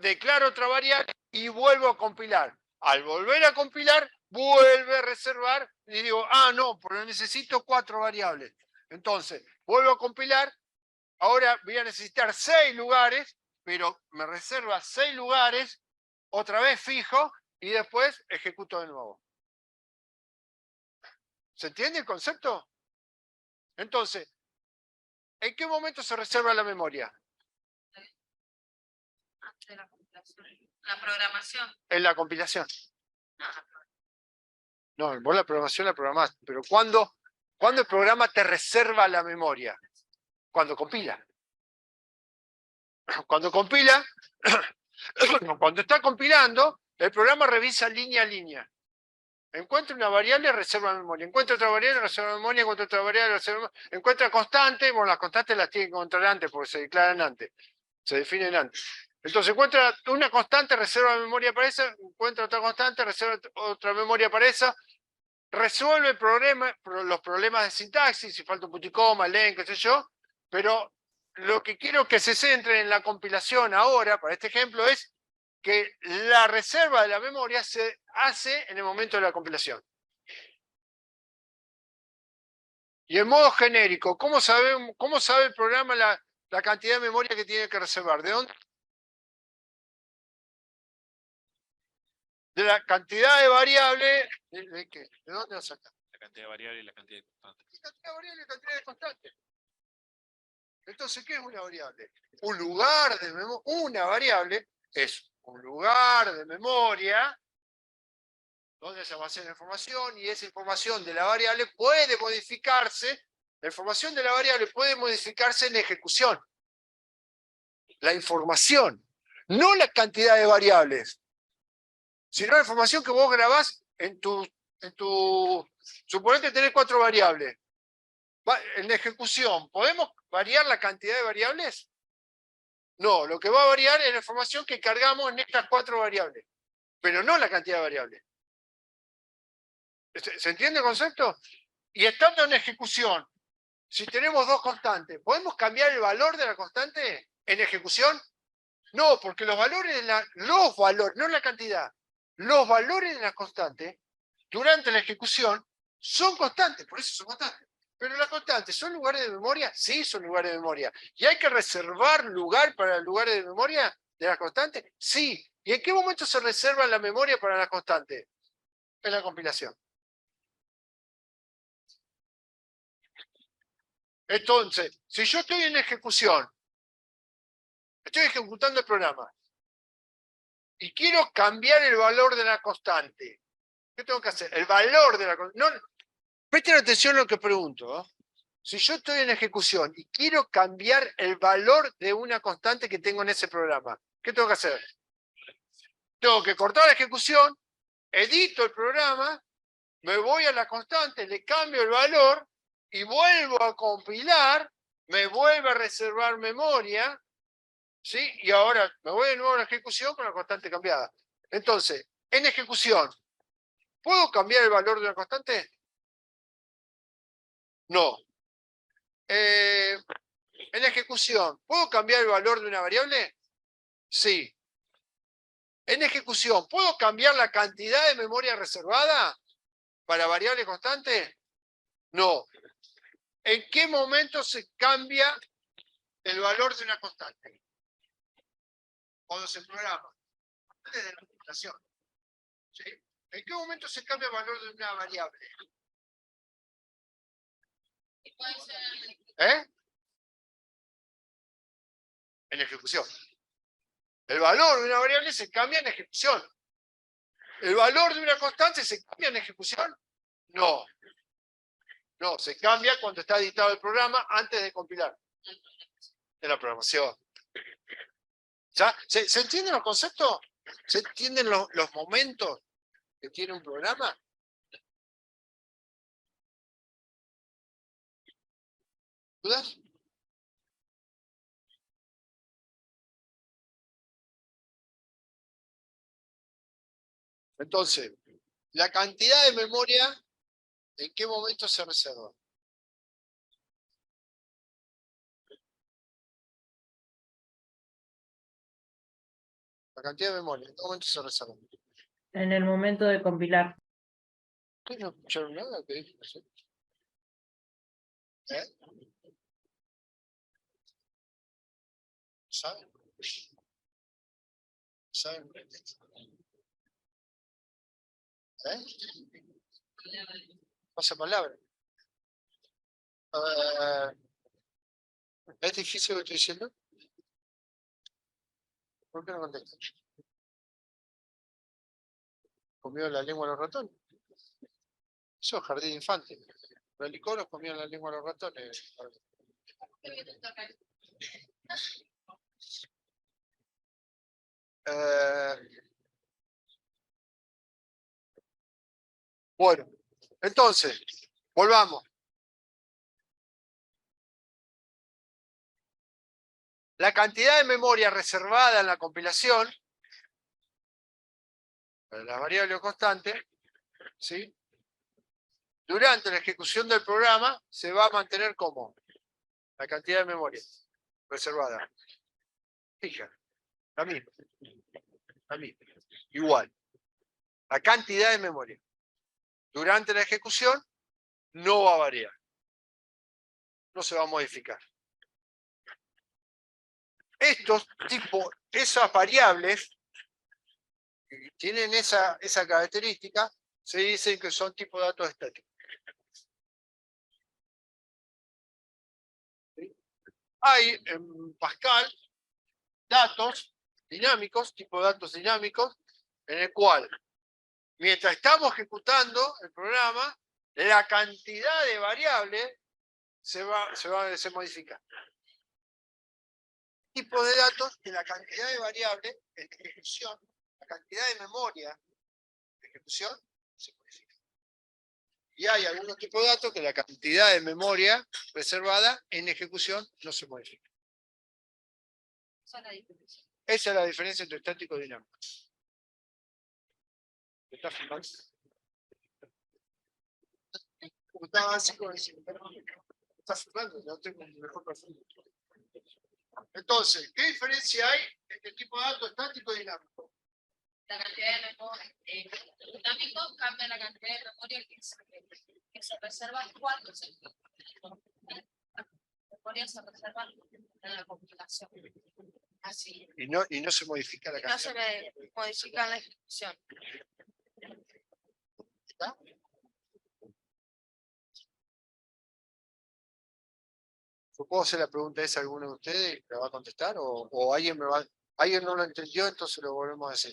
declaro otra variable y vuelvo a compilar. Al volver a compilar, vuelve a reservar y digo, no, pero necesito 4 variables. Entonces, vuelvo a compilar, ahora voy a necesitar 6 lugares, pero me reserva 6 lugares, otra vez fijo, y después ejecuto de nuevo. ¿Se entiende el concepto? Entonces, ¿en qué momento se reserva la memoria? Antes de la compilación. La programación. En la compilación. No, vos la programación la programás, pero ¿cuándo el programa te reserva la memoria? Cuando compila. Cuando compila, cuando está compilando, el programa revisa línea a línea. Encuentra una variable, reserva memoria. Encuentra otra variable, reserva memoria. Encuentra otra variable, reserva memoria. Encuentra constantes. Bueno, las constantes las tiene que encontrar antes porque se declaran antes. Se definen antes. Entonces encuentra una constante, reserva memoria para esa. Encuentra otra constante, reserva otra memoria para esa. Resuelve los problemas de sintaxis, si falta un punto y coma, leen, qué sé yo. Pero lo que quiero que se centre en la compilación ahora, para este ejemplo, es que la reserva de la memoria se hace en el momento de la compilación. Y en modo genérico, ¿cómo sabe el programa la cantidad de memoria que tiene que reservar? ¿De dónde? De la cantidad de variables. ¿De qué? ¿De dónde la saca? La cantidad de variable y la cantidad de constantes. Entonces, ¿qué es una variable? Un lugar de memoria. Una variable es un lugar de memoria donde se almacena información y esa información de la variable puede modificarse. La información de la variable puede modificarse en ejecución. La información, no la cantidad de variables, sino la información que vos grabás en tu suponete tener 4 variables. En ejecución, ¿podemos variar la cantidad de variables? No, lo que va a variar es la información que cargamos en estas 4 variables, pero no la cantidad de variables. ¿Se entiende el concepto? Y estando en ejecución, si tenemos 2 constantes, ¿podemos cambiar el valor de la constante en ejecución? No, porque los valores, no la cantidad, los valores de la constante durante la ejecución son constantes, por eso son constantes. Pero las constantes, ¿son lugares de memoria? Sí, son lugares de memoria. ¿Y hay que reservar lugar para los lugares de memoria de las constantes? Sí. ¿Y en qué momento se reserva la memoria para las constantes? En la compilación. Entonces, si yo estoy en ejecución, estoy ejecutando el programa, y quiero cambiar el valor de la constante, ¿qué tengo que hacer? El valor de la constante. No, presten atención a lo que pregunto. Si yo estoy en ejecución y quiero cambiar el valor de una constante que tengo en ese programa, ¿qué tengo que hacer? Tengo que cortar la ejecución, edito el programa, me voy a la constante, le cambio el valor y vuelvo a compilar, me vuelve a reservar memoria, ¿sí? Y ahora me voy de nuevo a la ejecución con la constante cambiada. Entonces, en ejecución, ¿puedo cambiar el valor de una constante? No. En ejecución, ¿puedo cambiar el valor de una variable? Sí. En ejecución, ¿puedo cambiar la cantidad de memoria reservada para variable constante? No. ¿En qué momento se cambia el valor de una constante? Cuando se programa. Antes de la computación. ¿Sí? ¿En qué momento se cambia el valor de una variable? ¿Eh? En ejecución. El valor de una variable se cambia en ejecución. ¿El valor de una constante se cambia en ejecución? No. No, se cambia cuando está editado el programa antes de compilar. En la programación. ¿Ya? ¿Se entienden los conceptos? ¿Se entienden los momentos que tiene un programa? ¿Dudas? Entonces, la cantidad de memoria, ¿en qué momento se reserva? La cantidad de memoria, ¿en qué momento se reserva? En el momento de compilar. ¿Ustedes no escucharon nada que dije? ¿Eh? ¿Saben? ¿Saben? ¿Eh? Pasa palabra. ¿Es difícil lo que estoy diciendo? ¿Por qué no contestan? ¿Comió la lengua a los ratones? Eso es jardín de infantes. Los licoros comían la lengua a los ratones. Bueno, entonces, volvamos. La cantidad de memoria reservada en la compilación, para la variable constante, ¿sí? Durante la ejecución del programa se va a mantener como la cantidad de memoria reservada. Fija, la misma. La misma. Igual. La cantidad de memoria durante la ejecución no va a variar. No se va a modificar. Esas variables que tienen esa característica, se dicen que son tipo de datos estáticos. ¿Sí? Hay en Pascal datos dinámicos, tipo de datos dinámicos, en el cual, mientras estamos ejecutando el programa, la cantidad de variables se modifica. Tipo de datos que la cantidad de variables en ejecución, la cantidad de memoria de ejecución, se modifica. Y hay algunos tipos de datos que la cantidad de memoria reservada en ejecución no se modifica. Esa es la diferencia. Esa es la diferencia entre estático y dinámico. ¿Está filmando? Estaba así con el está filmando, no tengo un mejor perfil. Entonces, ¿qué diferencia hay entre tipo de datos estático y dinámico? La cantidad de memoria dinámico cambia la cantidad de memoria que se reserva cuando se la memoria se reserva en la compilación. Así. Y no se modifica la No cantidad. se modifica en la ejecución. ¿Está? ¿Yo puedo hacer la pregunta esa a alguno de ustedes y la va a contestar? ¿O alguien no lo entendió, entonces lo volvemos a hacer?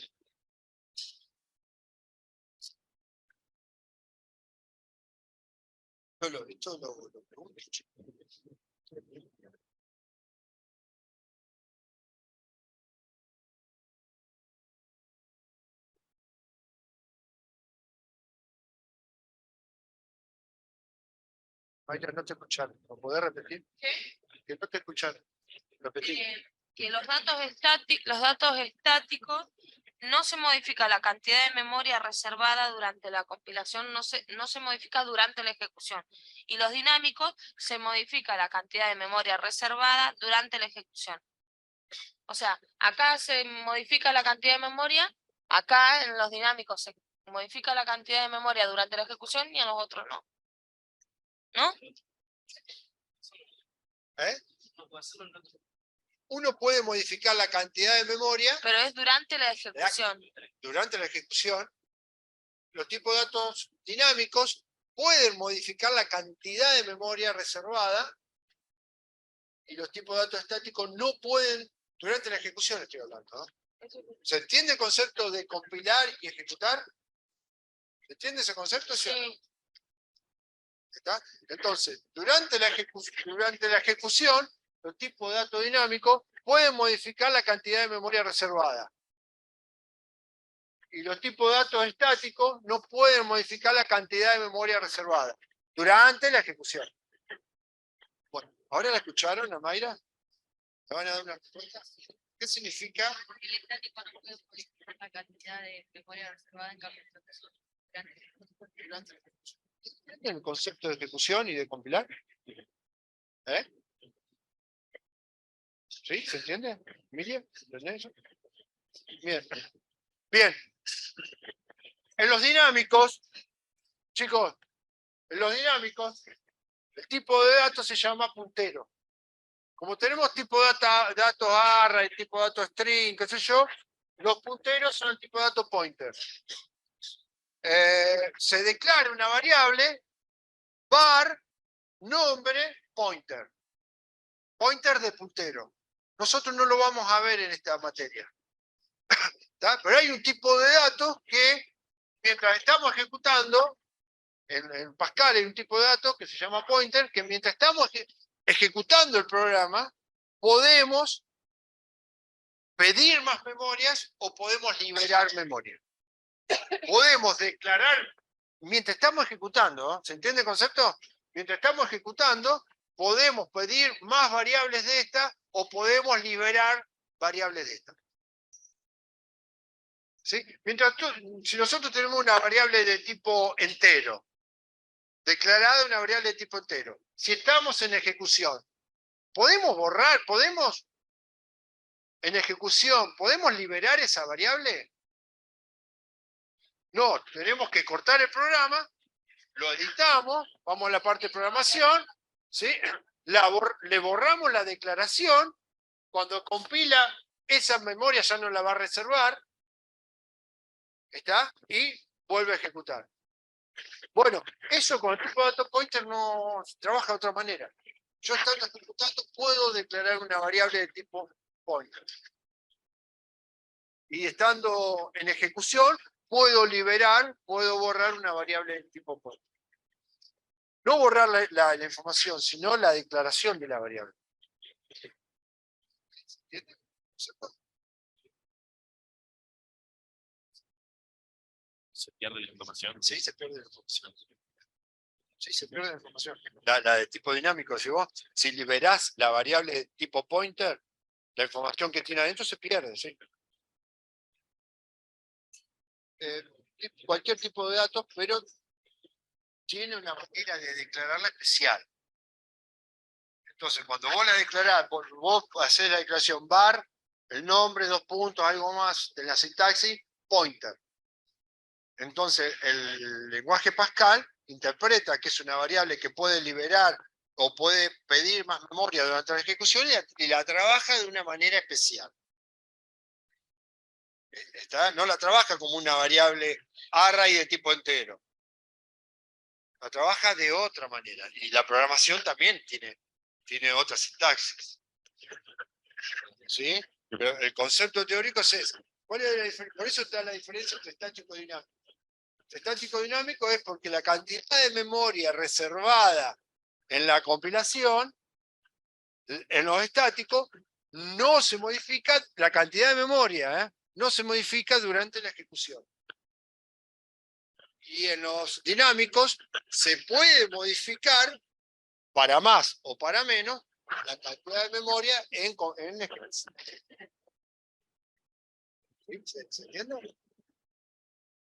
Esto lo pregunto. Mayra, no te escucharon. ¿Lo podés repetir? ¿Qué? Que no te escucharon. Repetir. Que los datos estáticos no se modifica la cantidad de memoria reservada durante la compilación, no se modifica durante la ejecución. Y los dinámicos se modifica la cantidad de memoria reservada durante la ejecución. O sea, acá se modifica la cantidad de memoria, acá en los dinámicos se modifica la cantidad de memoria durante la ejecución y en los otros no. ¿No? ¿Eh? Uno puede modificar la cantidad de memoria Pero es durante la ejecución. durante la ejecución. Los tipos de datos dinámicos pueden modificar la cantidad de memoria reservada y los tipos de datos estáticos no pueden, durante la ejecución estoy hablando, ¿no? ¿Se entiende el concepto de compilar y ejecutar? ¿Se entiende ese concepto? Sí. ¿Está? Entonces, durante la ejecución, los tipos de datos dinámicos pueden modificar la cantidad de memoria reservada. Y los tipos de datos estáticos no pueden modificar la cantidad de memoria reservada durante la ejecución. Bueno, ¿ahora la escucharon a Mayra? ¿Me van a dar una respuesta? ¿Qué significa? El estático no puede modificar la cantidad de memoria reservada en cambio ¿Entienden el concepto de ejecución y de compilar? ¿Eh? ¿Sí? ¿Se entiende? ¿Emilia? ¿Entendés eso? Bien. Bien. En los dinámicos, chicos, en los dinámicos, el tipo de datos se llama puntero. Como tenemos tipo de datos array, tipo de datos string, qué sé yo, los punteros son el tipo de datos pointer. Se declara una variable var nombre pointer. Pointer de puntero. Nosotros no lo vamos a ver en esta materia. ¿Está? Pero hay un tipo de datos que, mientras estamos ejecutando, en Pascal hay un tipo de datos que se llama pointer, que mientras estamos ejecutando el programa, podemos pedir más memorias o podemos liberar memoria. Podemos declarar, mientras estamos ejecutando, ¿no? ¿Se entiende el concepto? Mientras estamos ejecutando, podemos pedir más variables de esta o podemos liberar variables de esta. ¿Sí? Si nosotros tenemos una variable de tipo entero, declarada una variable de tipo entero, si estamos en ejecución, ¿podemos borrar, en ejecución, podemos liberar esa variable? No, tenemos que cortar el programa, lo editamos, vamos a la parte de programación, ¿sí? Le borramos la declaración, cuando compila esa memoria ya no la va a reservar, ¿está? Y vuelve a ejecutar. Bueno, eso con el tipo de datos pointer no trabaja de otra manera. Yo estando ejecutando puedo declarar una variable de tipo pointer. Y estando en ejecución, puedo liberar, puedo borrar una variable de tipo pointer. No borrar la información, sino la declaración de la variable. ¿Entienden? Se pierde la información. Sí, se pierde la información. Sí, se pierde la información. La de tipo dinámico, si liberás la variable de tipo pointer, la información que tiene adentro se pierde, ¿sí? Cualquier tipo de datos, pero tiene una manera de declararla especial. Entonces, cuando vos la declarás, vos hacés la declaración var, el nombre, 2 puntos, algo más de la sintaxis, pointer. Entonces, el lenguaje Pascal interpreta que es una variable que puede liberar o puede pedir más memoria durante la ejecución y la trabaja de una manera especial. No la trabaja como una variable array de tipo entero. La trabaja de otra manera. Y la programación también tiene otra sintaxis. ¿Sí? Pero el concepto teórico es ese. ¿Cuál es la diferencia? Por eso está la diferencia entre estático y dinámico. Estático dinámico es porque la cantidad de memoria reservada en la compilación, en los estáticos, no se modifica la cantidad de memoria, no se modifica durante la ejecución. Y en los dinámicos se puede modificar para más o para menos la cantidad de memoria en ejecución. ¿Se entiende?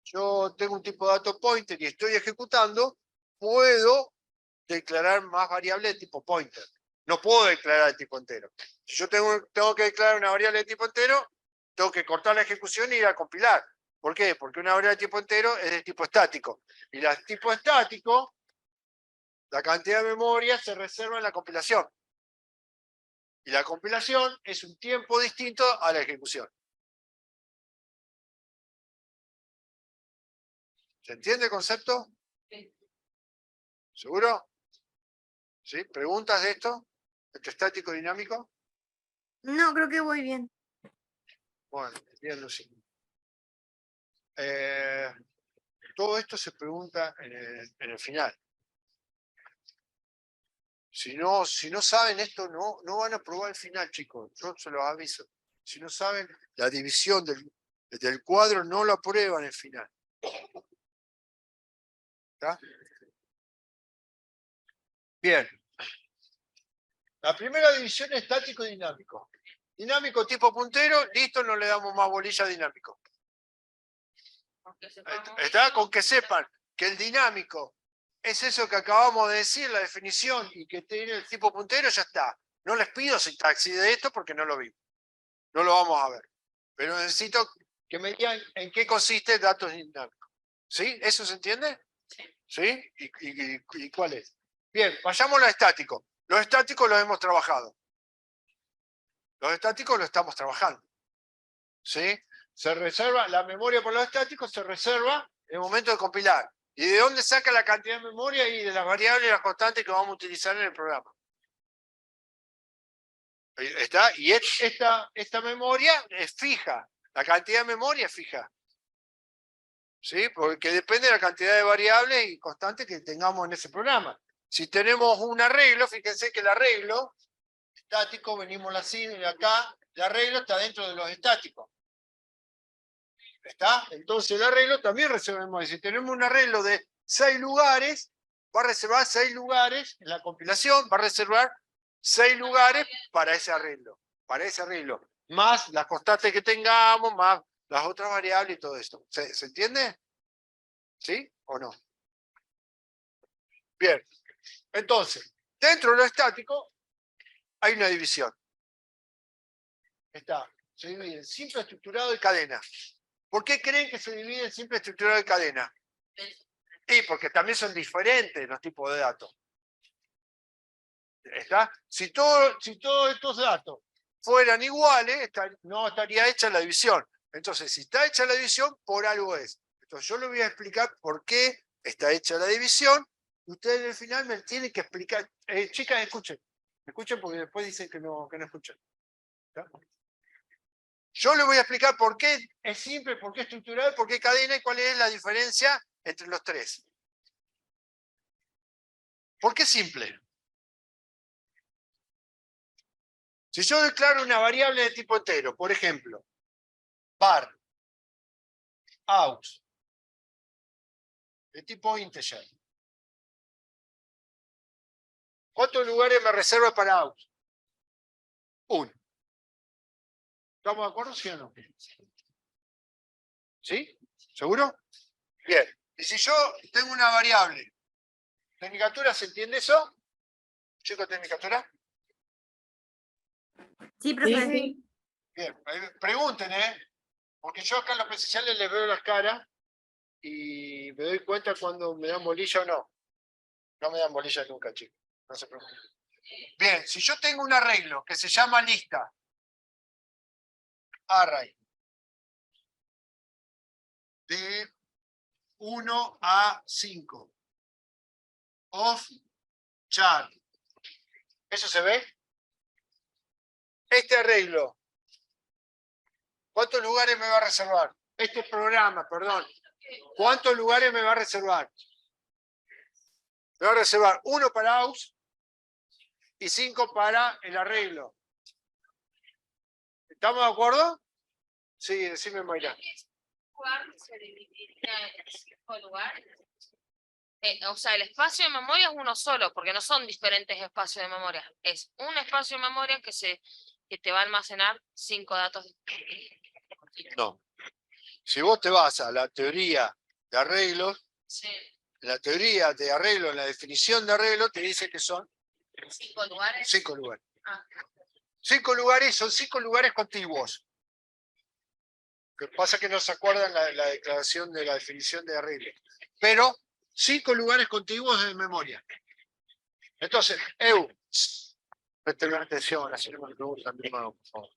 Yo tengo un tipo de dato pointer y estoy ejecutando, puedo declarar más variables de tipo pointer. No puedo declarar de tipo entero. Si yo tengo que declarar una variable de tipo entero, tengo que cortar la ejecución y ir a compilar. ¿Por qué? Porque una variable de tipo entero es de tipo estático. Y la de tipo estático, la cantidad de memoria se reserva en la compilación. Y la compilación es un tiempo distinto a la ejecución. ¿Se entiende el concepto? Sí. ¿Seguro? ¿Sí? ¿Preguntas de esto? ¿Entre estático y dinámico? No, creo que voy bien. Bueno, bien, Lucy. Todo esto se pregunta en el final. Si no saben esto, no van a probar el final, chicos. Yo se los aviso. Si no saben, la división del cuadro no la prueban en el final. ¿Está? Bien. La primera división es estático y dinámico. Dinámico tipo puntero, listo, no le damos más bolilla a dinámico. ¿Está? Con que sepan que el dinámico es eso que acabamos de decir, la definición, y que tiene el tipo puntero, ya está. No les pido sintaxis de esto porque no lo vimos. No lo vamos a ver. Pero necesito que me digan en qué consiste datos dinámicos. ¿Sí? ¿Eso se entiende? ¿Sí? ¿Y cuál es? Bien, vayamos a lo estático. Los estáticos los hemos trabajado. Los estáticos los estamos trabajando. ¿Sí? Se reserva, la memoria por los estáticos se reserva en el momento de compilar. ¿Y de dónde saca la cantidad de memoria? Y de las variables y las constantes que vamos a utilizar en el programa. ¿Está? Y esta memoria es fija. La cantidad de memoria es fija. ¿Sí? Porque depende de la cantidad de variables y constantes que tengamos en ese programa. Si tenemos un arreglo, fíjense que el arreglo estático, venimos así, de acá, el arreglo está dentro de los estáticos. ¿Está? Entonces el arreglo también reservamos. Si tenemos un arreglo de 6 lugares, va a reservar 6 lugares en la compilación, va a reservar 6 lugares para ese arreglo. Para ese arreglo. Más las constantes que tengamos, más las otras variables y todo esto. ¿Se entiende? ¿Sí o no? Bien. Entonces, dentro de lo estático hay una división. Se divide en simple, estructurado y cadena. ¿Por qué creen que se divide en simple, estructurado y cadena? Sí, porque también son diferentes los tipos de datos. ¿Está? Si todos estos datos fueran iguales, no estaría hecha la división. Entonces, si está hecha la división, por algo es. Entonces, yo les voy a explicar por qué está hecha la división. Ustedes al final me tienen que explicar. Chicas, escuchen. Escuchen porque después dicen que no escuchan. ¿Está? Yo les voy a explicar por qué es simple, por qué es estructural, por qué cadena y cuál es la diferencia entre los tres. ¿Por qué simple? Si yo declaro una variable de tipo entero, por ejemplo, var, out, de tipo integer. ¿Cuántos lugares me reserva para out? 1. ¿Estamos de acuerdo, sí o no? ¿Sí? ¿Seguro? Bien. Y si yo tengo una variable, ¿tecnicatura se entiende eso? ¿Chicos, tecnicatura? Sí, profe. Sí. Bien, pregunten, porque yo acá en los presenciales les veo las caras y me doy cuenta cuando me dan bolilla o no. No me dan bolilla nunca, chicos. No se preocupen. Bien, si yo tengo un arreglo que se llama lista, array, de 1 a 5, of char, ¿eso se ve? Este arreglo, ¿cuántos lugares me va a reservar? Este programa, perdón. ¿Cuántos lugares me va a reservar? Me va a reservar 1 para aus y 5 para el arreglo. ¿Estamos de acuerdo? Sí, decime, Mayra. Lugar se dividiría en 5 lugares. O sea, el espacio de memoria es uno solo, porque no son diferentes espacios de memoria. Es un espacio de memoria que te va a almacenar 5 datos. No. Si vos te vas a la teoría de arreglos, Sí, la teoría de arreglo, en la definición de arreglo, te dice que son 5 lugares. 5 lugares. Ah. 5 lugares son 5 lugares contiguos. Lo que pasa es que no se acuerdan la declaración de la definición de arreglo. Pero 5 lugares contiguos de memoria. Entonces, presten atención, así no me preguntan de nuevo, por favor.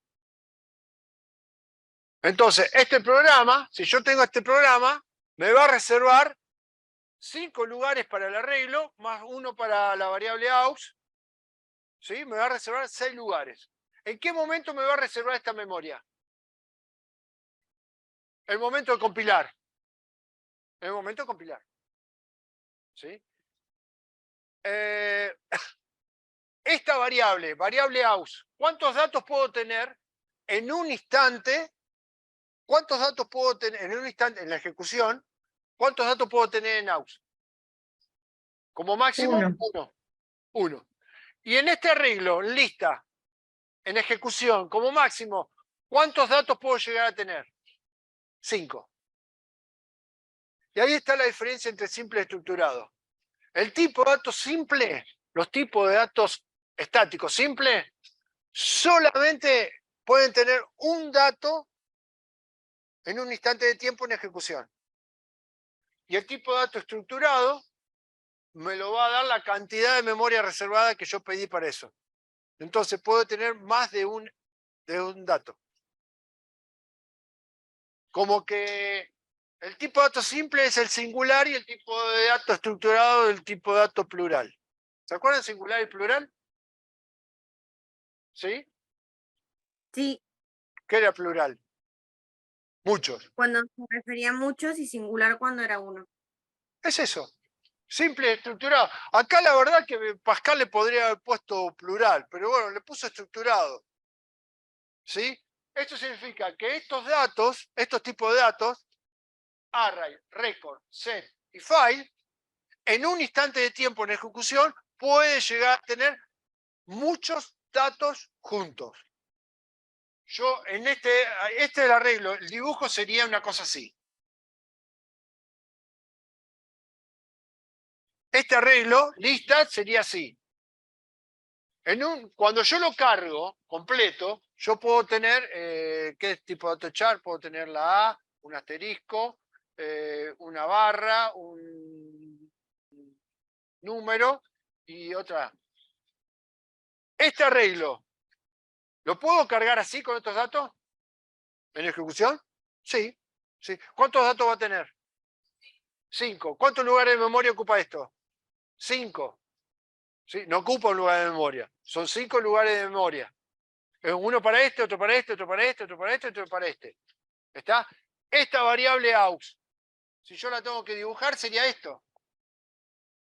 Entonces, este programa, si yo tengo este programa, me va a reservar 5 lugares para el arreglo, más 1 para la variable aux. ¿Sí? Me va a reservar 6 lugares. ¿En qué momento me va a reservar esta memoria? El momento de compilar. El momento de compilar. ¿Sí? Esta variable aux, ¿cuántos datos puedo tener en un instante? ¿Cuántos datos puedo tener en un instante en la ejecución? ¿Cuántos datos puedo tener en aux? Como máximo, 1. Y en este arreglo, en lista, en ejecución, como máximo, ¿cuántos datos puedo llegar a tener? 5. Y ahí está la diferencia entre simple y estructurado. El tipo de datos simple, los tipos de datos estáticos simples, solamente pueden tener un dato en un instante de tiempo en ejecución. Y el tipo de dato estructurado me lo va a dar la cantidad de memoria reservada que yo pedí para eso. Entonces puedo tener más de un dato. Como que el tipo de dato simple es el singular y el tipo de dato estructurado el tipo de dato plural. ¿Se acuerdan singular y plural? ¿Sí? Sí, ¿Qué era plural? Muchos. cuando se refería a muchos y singular cuando era uno. Es eso. Simple, estructurado. Acá la verdad que Pascal le podría haber puesto plural, pero bueno, le puso estructurado. ¿Sí? Esto significa que estos datos, estos tipos de datos, array, record, set y file, en un instante de tiempo en ejecución, puede llegar a tener muchos datos juntos. Yo en este es el arreglo, el dibujo sería una cosa así. Este arreglo, lista, sería así. Cuando yo lo cargo completo, yo puedo tener, ¿qué tipo de autochar? Puedo tener la A, un asterisco, una barra, un número y otra. Este arreglo, ¿lo puedo cargar así con estos datos? ¿En ejecución? Sí, sí. ¿Cuántos datos va a tener? 5. ¿Cuántos lugares de memoria ocupa esto? 5. ¿Sí? No ocupa un lugar de memoria. Son 5 lugares de memoria. Uno para este, otro para este, otro para este, otro para este, otro para este. ¿Está? Esta variable aux, si yo la tengo que dibujar, sería esto.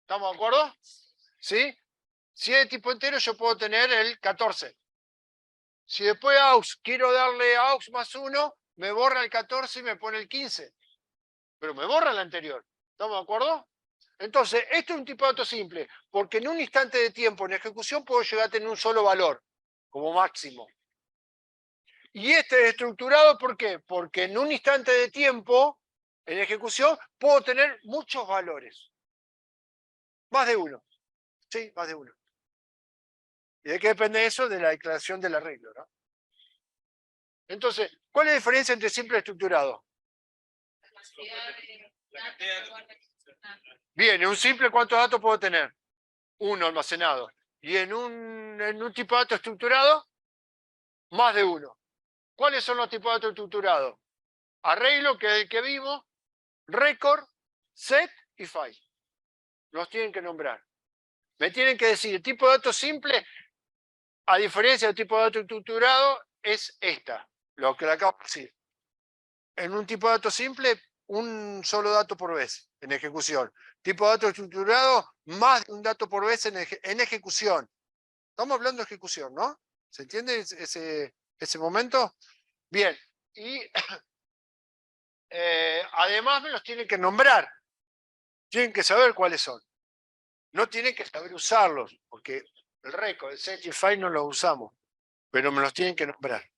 ¿Estamos de acuerdo? ¿Sí? Si es de tipo entero, yo puedo tener el 14. Si después aux quiero darle a aux más 1, me borra el 14 y me pone el 15. Pero me borra el anterior. ¿Estamos de acuerdo? Entonces, esto es un tipo de dato simple, porque en un instante de tiempo en ejecución puedo llegar a tener un solo valor, como máximo. Y este es estructurado, ¿por qué? Porque en un instante de tiempo, en ejecución, puedo tener muchos valores. Más de uno. Sí, más de uno. ¿Y de qué depende eso? De la declaración del arreglo, ¿no? Entonces, ¿cuál es la diferencia entre simple y estructurado? Bien, en un simple, ¿cuántos datos puedo tener? Uno almacenado. Y en un tipo de dato estructurado, más de uno. ¿Cuáles son los tipos de datos estructurados? Arreglo, que es el que vimos, record, set y file. Los tienen que nombrar. Me tienen que decir, el tipo de dato simple, a diferencia del tipo de dato estructurado, es esta, lo que le acabo de decir. En un tipo de dato simple, un solo dato por vez en ejecución. Tipo de dato estructurado, más de un dato por vez en ejecución. Estamos hablando de ejecución, ¿no? ¿Se entiende ese momento? Bien. Y además me los tienen que nombrar. Tienen que saber cuáles son. No tienen que saber usarlos, porque el record, el set y el file no los usamos, pero me los tienen que nombrar.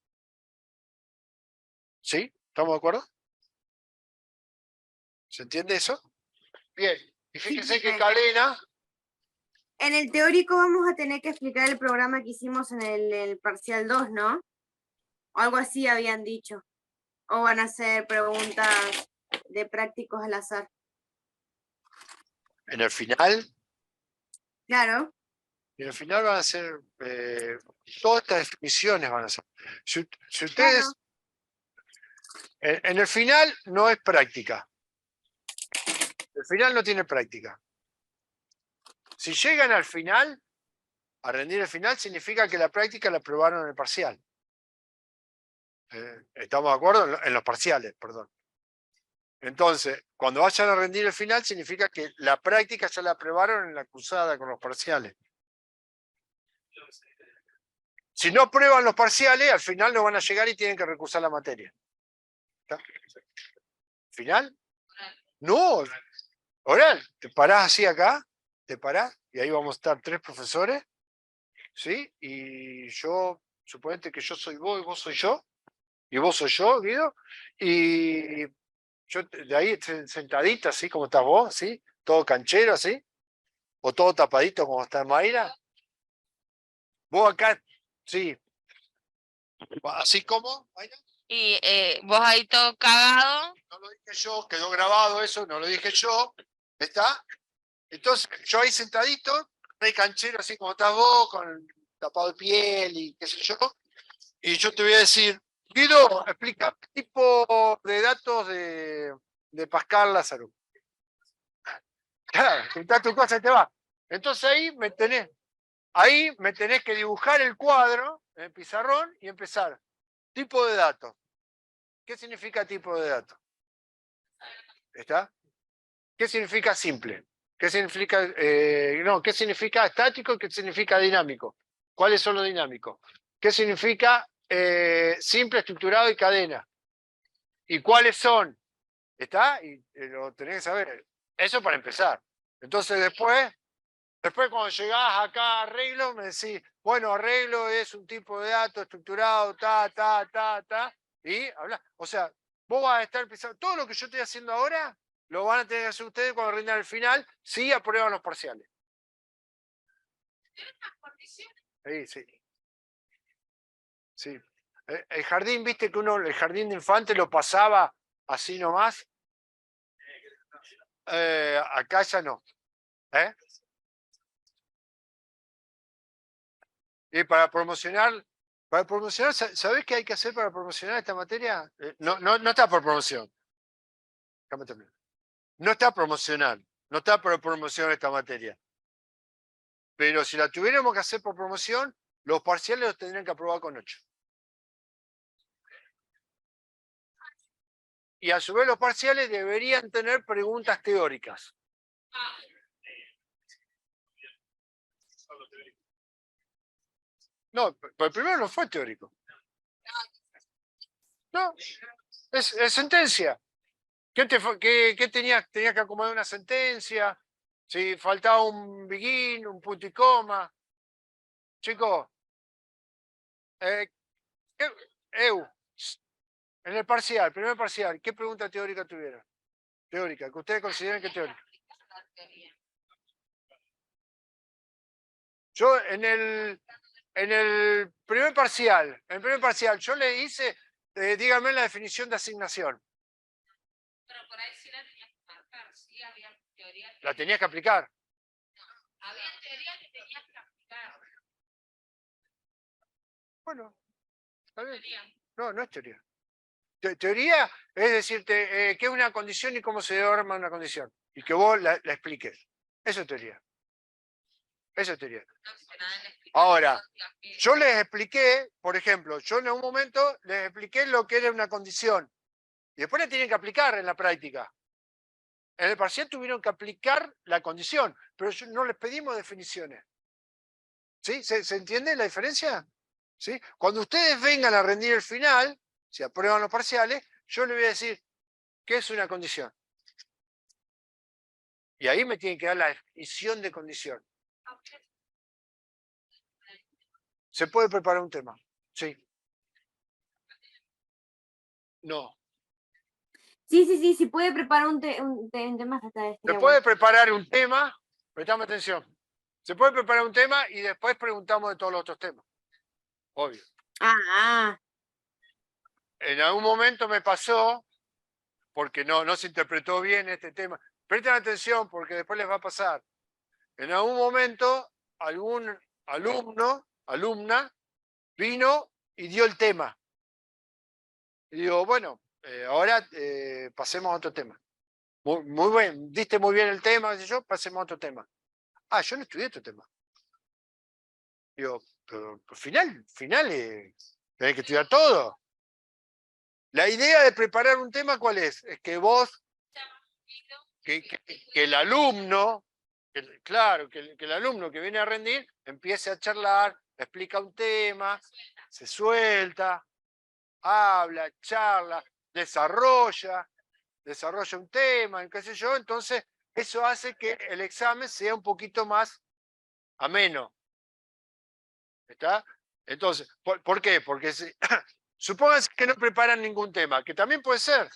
¿Sí? ¿Estamos de acuerdo? ¿Se entiende eso? Bien. Y fíjense que cadena. En el teórico vamos a tener que explicar el programa que hicimos en el parcial 2, ¿no? O algo así habían dicho. O van a hacer preguntas de prácticos al azar. En el final. Claro. En el final van a ser. Todas estas definiciones van a ser. Si ustedes. Claro. En el final no es práctica. El final no tiene práctica. Si llegan al final, a rendir el final, significa que la práctica la aprobaron en el parcial. ¿Estamos de acuerdo? En los parciales, perdón. Entonces, cuando vayan a rendir el final, significa que la práctica ya la aprobaron en la cursada con los parciales. Si no prueban los parciales, al final no van a llegar y tienen que recursar la materia. ¿Está? ¿Final? No. Oral, te parás así acá, te parás, y ahí vamos a estar 3 profesores, ¿sí? Y yo, suponete que yo soy vos y vos soy yo, y vos soy yo, Guido, y yo de ahí sentadita, así como estás vos, ¿sí? Todo canchero, así, o todo tapadito como está Mayra. Vos acá, sí. Así como, Mayra. Y vos ahí todo cagado. No lo dije yo, quedó grabado eso, no lo dije yo, ¿está? Entonces, yo ahí sentadito, re canchero, así como estás vos, con tapado de piel y qué sé yo, y yo te voy a decir, Guido, explica, ¿qué tipo de datos de Pascal Lázaro? Claro, juntás tu cosa y te va. Entonces ahí me tenés que dibujar el cuadro en el pizarrón y empezar. Tipo de datos. ¿Qué significa tipo de datos? ¿Está? ¿Qué significa simple? ¿Qué significa, qué significa estático y qué significa dinámico? ¿Cuáles son los dinámicos? ¿Qué significa simple, estructurado y cadena? ¿Y cuáles son? ¿Está? Y lo tenés que saber. Eso para empezar. Entonces después cuando llegás acá a arreglo, me decís, bueno, arreglo es un tipo de dato estructurado, y habla. O sea, vos vas a estar pensando, todo lo que yo estoy haciendo ahora, lo van a tener que hacer ustedes cuando rindan el final, si aprueban los parciales. Sí, sí. Sí. El jardín, viste que el jardín de infante lo pasaba así nomás. Acá ya no. Y para promocionar, ¿sabés qué hay que hacer para promocionar esta materia? No está por promoción. Déjame terminar. No está promocional, no está por promocionar esta materia. Pero si la tuviéramos que hacer por promoción, los parciales los tendrían que aprobar con 8. Y a su vez los parciales deberían tener preguntas teóricas. No, pero el primero no fue teórico. No, es sentencia. ¿Qué tenías? Tenías que acomodar una sentencia. Si faltaba un begin, un punto y coma. Chicos, en el parcial, primer parcial, ¿qué pregunta teórica tuvieron? Teórica, que ustedes consideren que teórica. Yo en el primer parcial, yo le hice, díganme la definición de asignación. Pero por ahí sí la tenías que marcar, sí, había teoría. La tenías que aplicar. Había teoría que tenías que aplicar. Bueno, está bien. Teoría. No, no es teoría. Teoría es decirte qué es una condición y cómo se arma una condición. Y que vos la expliques. Eso es teoría. Eso es teoría. Ahora, yo les expliqué, por ejemplo, yo en un momento les expliqué lo que era una condición. Y después la tienen que aplicar en la práctica. En el parcial tuvieron que aplicar la condición, pero no les pedimos definiciones. ¿Sí? ¿Se entiende la diferencia? ¿Sí? Cuando ustedes vengan a rendir el final, si aprueban los parciales, yo les voy a decir qué es una condición. Y ahí me tienen que dar la definición de condición. ¿Se puede preparar un tema? Sí. No. Sí, puede preparar un tema hasta Se puede preparar un tema, prestame atención. Se puede preparar un tema y después preguntamos de todos los otros temas. Obvio. Ah, En algún momento me pasó, porque no se interpretó bien este tema. Presten atención porque después les va a pasar. En algún momento, algún alumna, vino y dio el tema. Y digo, bueno, ahora pasemos a otro tema. Muy bien, diste muy bien el tema, qué sé yo, pasemos a otro tema. Ah, yo no estudié otro tema. Digo, pero final, tenés que estudiar todo. La idea de preparar un tema, ¿cuál es? Es que vos, que el alumno, claro, que el alumno que viene a rendir empiece a charlar, explica un tema, se suelta, habla, charla, desarrolla un tema, qué sé yo, entonces eso hace que el examen sea un poquito más ameno. ¿Está? Entonces, ¿por qué? Porque supónganse que no preparan ningún tema, que también puede ser.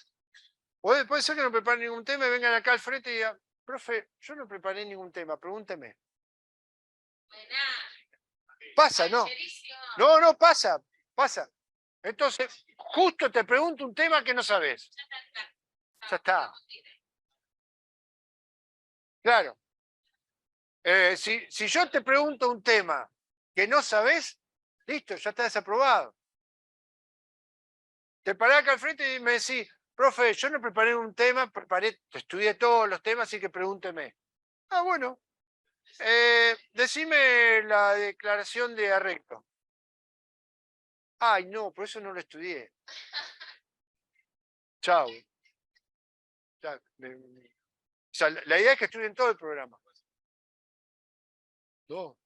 Puede ser que no preparen ningún tema y vengan acá al frente y digan, profe, yo no preparé ningún tema, pregúnteme. Pasa, ¿no? No, pasa. Entonces, justo te pregunto un tema que no sabes. Ya está. Claro. Si yo te pregunto un tema que no sabes, listo, ya está desaprobado. Te parás acá al frente y me decís, profe, yo no preparé un tema, estudié todos los temas, así que pregúnteme. Ah, bueno. Decime la declaración de arreglo. Ay, no, por eso no lo estudié. Chao. O sea, la idea es que estudien todo el programa. No.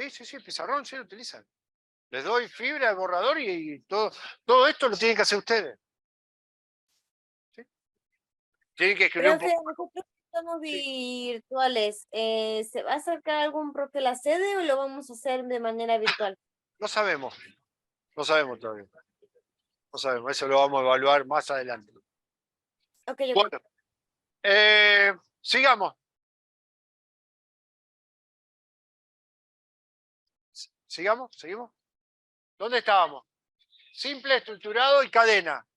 Sí, pizarrón, sí lo utilizan. Les doy fibra, el borrador y todo esto lo tienen que hacer ustedes. ¿Sí? Tienen que escribir un Profe, poco. nosotros estamos Sí. virtuales. ¿Se va a acercar algún profe a la sede o lo vamos a hacer de manera virtual? No sabemos todavía. No sabemos, eso lo vamos a evaluar más adelante. Ok. Bueno, sigamos. ¿Seguimos? ¿Dónde estábamos? Simple, estructurado y cadena.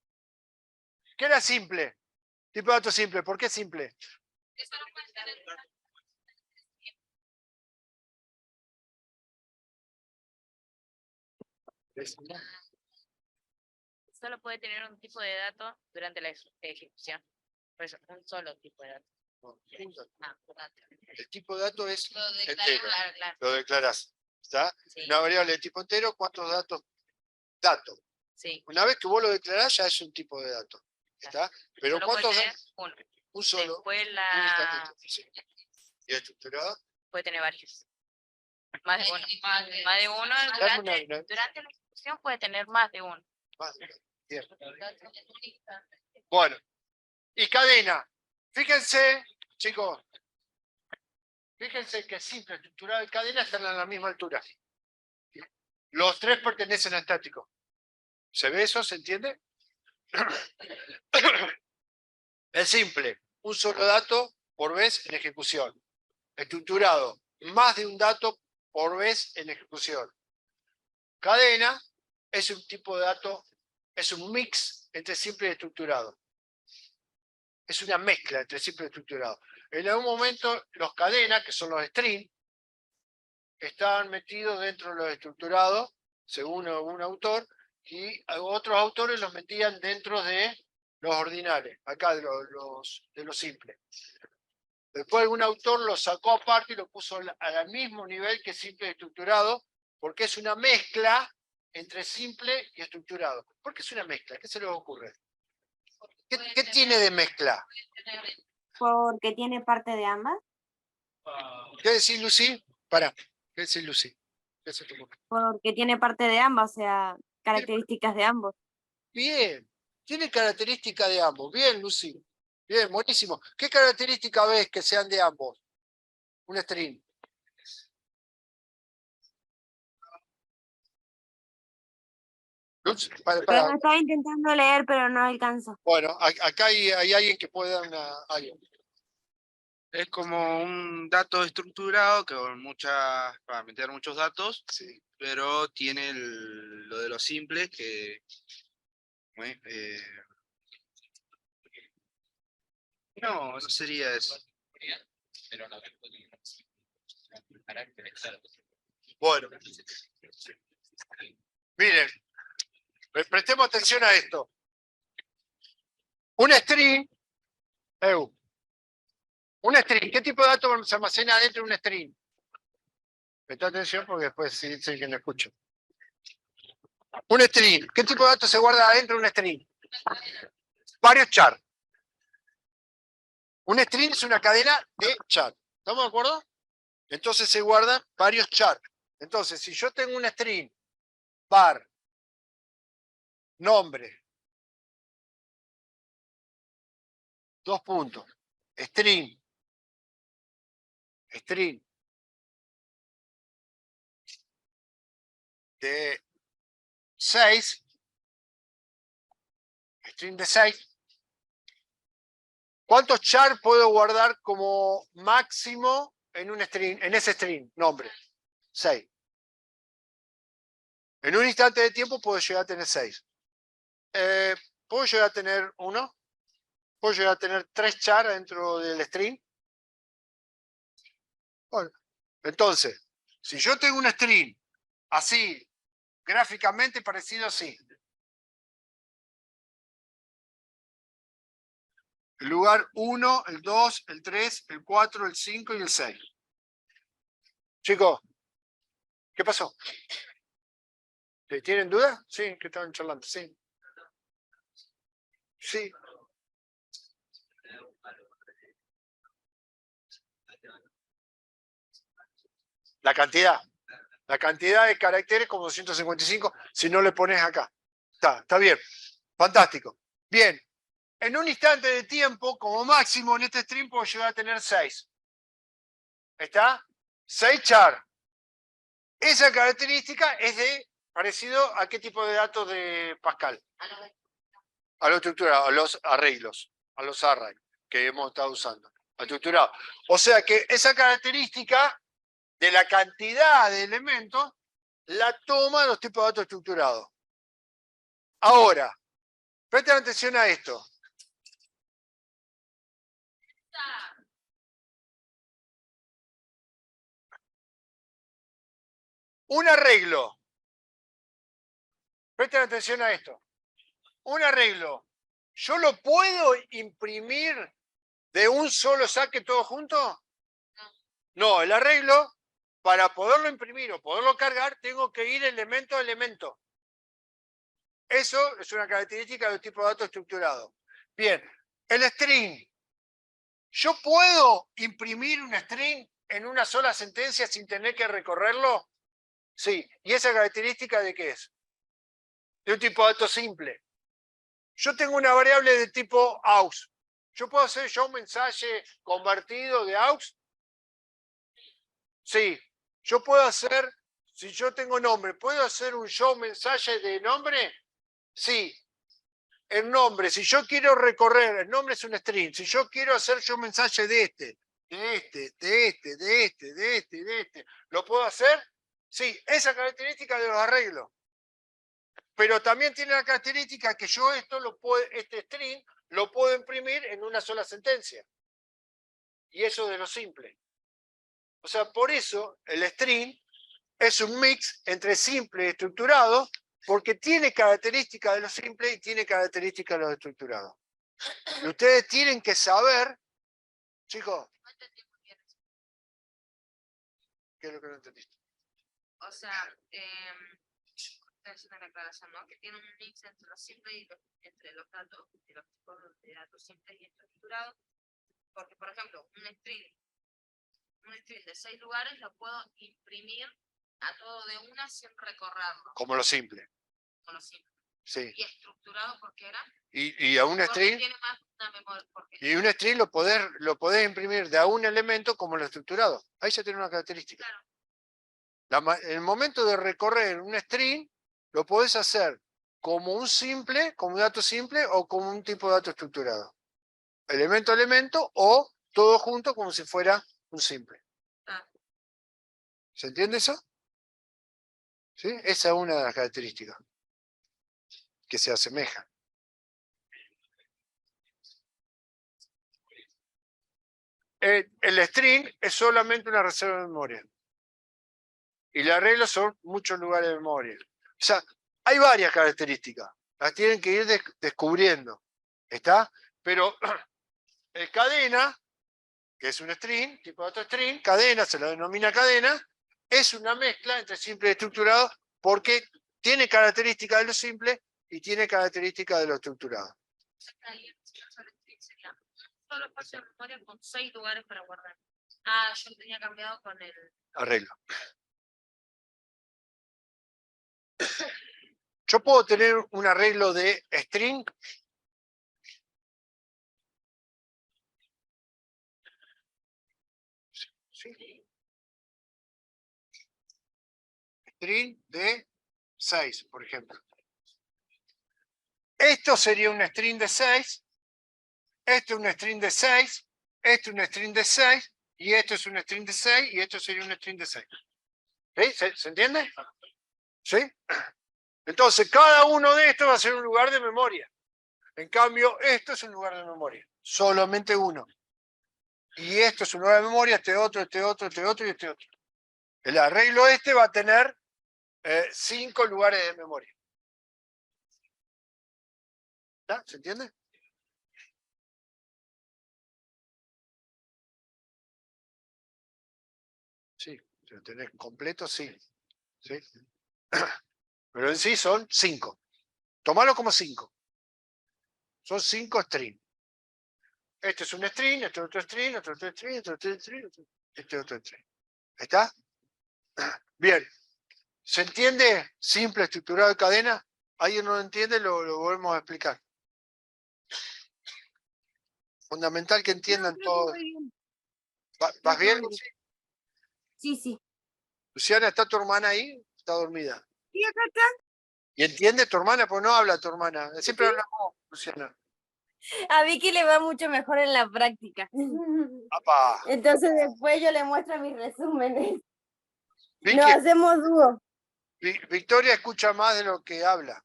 ¿Qué era simple? Tipo de datos simple. ¿Por qué simple? Solo puede tener un tipo de dato durante la ejecución. Por eso, un solo tipo de dato. Dato. El tipo de dato es Lo declarás, entero. claro. Lo declarás. ¿Está? Sí, Una variable de tipo entero, ¿cuántos datos? Datos. sí. Una vez que vos lo declarás, ya es un tipo de dato. ¿Está? Pero Solo puede ¿cuántos tener datos? uno. Un solo. Después Un instante. Sí. ¿Y estructurado? puede tener varios. Más de uno. Más de uno. Dame una- Durante la ejecución puede tener más de uno. Más de uno. Bien. Bueno. Y cadena. Fíjense, chicos. Fíjense que simple, estructurado y cadena están a la misma altura. Los tres pertenecen a estático. ¿Se ve eso? ¿Se entiende? Es simple. Un solo dato por vez en ejecución. Estructurado. Más de un dato por vez en ejecución. Cadena es un tipo de dato, es un mix entre simple y estructurado. Es una mezcla entre simple y estructurado. En algún momento los cadenas, que son los string, estaban metidos dentro de los estructurados, según algún autor, y otros autores los metían dentro de los ordinales, acá de los simples. Después algún autor lo sacó aparte y lo puso al mismo nivel que simple y estructurado, porque es una mezcla entre simple y estructurado. ¿Por qué es una mezcla? ¿Qué se les ocurre? ¿Qué tiene de mezcla? Porque tiene parte de ambas. ¿Qué decís, Lucy? Pará. ¿Qué decís, Lucy? ¿Qué se te ocurre? Porque tiene parte de ambas, o sea, características de ambos. Bien. Tiene características de ambos. Bien, Lucy. Bien, buenísimo. ¿Qué características ves que sean de ambos? Un string. Lucy, Pero lo estaba intentando leer, pero no alcanzo. Bueno, acá hay alguien que puede dar algo. Es como un dato estructurado que con para meter muchos datos, Sí. pero tiene lo de los simples que ¿cómo es? No sería eso. Bueno. Miren, prestemos atención a esto. Un string, ¿qué tipo de datos se almacena dentro de un string? Presta atención porque después sí dicen que no escucho. Un string, ¿qué tipo de datos se guarda dentro de un string? Varios char. Un string es una cadena de char. ¿Estamos de acuerdo? Entonces se guardan varios char. Entonces, si yo tengo un string, var, nombre, dos puntos, string, de 6, string de 6, ¿cuántos char puedo guardar como máximo en un string, en ese string? Nombre. 6. En un instante de tiempo puedo llegar a tener 6. ¿Puedo llegar a tener 1? ¿Puedo llegar a tener 3 char dentro del string? Bueno, entonces, si yo tengo un string así, gráficamente parecido así, el lugar 1, el 2, el 3, el 4, el 5 y el 6. Chicos, ¿qué pasó? ¿Tienen dudas? Sí, que estaban charlando, sí. Sí. La cantidad de caracteres como 255, si no le pones acá. Está bien. Fantástico. Bien. En un instante de tiempo, como máximo en este string, puedo llegar a tener 6. ¿Está? 6 char. Esa característica es parecido a qué tipo de datos de Pascal. A la estructura, a los arreglos, a los arrays que hemos estado usando. Estructurado. O sea que esa característica de la cantidad de elementos la toma los tipos de datos estructurados. Ahora, presten atención a esto. Un arreglo. Presten atención a esto. Un arreglo ¿Yo lo puedo imprimir de un solo saque todo junto? No, el arreglo, para poderlo imprimir o poderlo cargar, tengo que ir elemento a elemento. Eso es una característica del tipo de dato estructurado. Bien, el string. ¿Yo puedo imprimir un string en una sola sentencia sin tener que recorrerlo? Sí. ¿Y esa característica de qué es? De un tipo de dato simple. Yo tengo una variable de tipo aux. ¿Yo puedo hacer un mensaje convertido de aux? Sí. Yo puedo hacer, si yo tengo nombre, ¿puedo hacer un mensaje de nombre? Sí. El nombre, si yo quiero recorrer, el nombre es un string, si yo quiero hacer yo mensaje de este, ¿lo puedo hacer? Sí, esa característica de los arreglos. Pero también tiene la característica que yo este string lo puedo imprimir en una sola sentencia. Y eso de lo simple. O sea, por eso el string es un mix entre simple y estructurado, porque tiene características de lo simple y tiene características de lo estructurado. Y ustedes tienen que saber, chicos, No entendí muy bien eso. ¿qué es lo que no entendiste? O sea, estoy haciendo una aclaración, ¿no? Que tiene un mix entre lo simple y entre los datos, de los tipos de datos simples y estructurados. Porque, por ejemplo, un string de 6 lugares lo puedo imprimir a todo de una sin recorrerlo, Como lo simple. con lo simple. Sí. Y estructurado, porque era Y a un porque string, tiene más una memoria. Porque y un string lo podés imprimir de a un elemento como lo estructurado. Ahí ya tiene una característica. Claro. El momento de recorrer un string, lo podés hacer como un simple, como un dato simple, o como un tipo de dato estructurado. Elemento a elemento, o todo junto como si fuera un simple. Ah. ¿Se entiende eso? ¿Sí? Esa es una de las características que se asemejan. El string es solamente una reserva de memoria. Y el arreglo son muchos lugares de memoria. O sea, hay varias características. Las tienen que ir descubriendo. ¿Está? Pero cadena, que es un string, tipo de otro string, cadena, se lo denomina cadena, es una mezcla entre simple y estructurado porque tiene características de lo simple y tiene características de lo estructurado. Ahí, sería solo espacio de memoria con 6 lugares para guardar. Ah, yo lo tenía cambiado con el. Arreglo. Yo puedo tener un arreglo de string. ¿Sí? String de 6, por ejemplo. Esto sería un string de 6, esto es un string de 6, esto es un string de 6, y esto es un string de 6, y esto sería un string de 6. ¿Sí? ¿Se entiende? ¿Sí? Entonces, cada uno de estos va a ser un lugar de memoria. En cambio, esto es un lugar de memoria. Solamente uno. Y esto es un lugar de memoria, este otro, este otro, este otro y este otro. El arreglo este va a tener 5 lugares de memoria. ¿Ya? ¿Se entiende? Sí, si lo tenés completo, sí. ¿Sí? Pero en sí son 5. Tomalo como 5. Son 5 strings. Este es un string, este es otro string, este otro string, este otro string, este otro string. ¿Está? Bien. ¿Se entiende? Simple, estructurado de cadena. ¿Alguien no lo entiende? Lo volvemos a explicar. Fundamental que entiendan todo. ¿Vas bien, Lucy? Sí, sí. Luciana, ¿está tu hermana ahí? Está dormida. Sí, acá está. ¿Y entiende tu hermana? Pues no habla tu hermana. Siempre hablamos, Luciana. A Vicky le va mucho mejor en la práctica. ¡Apa! Entonces después yo le muestro mis resúmenes. Lo Vicky, hacemos dúo. Victoria escucha más de lo que habla.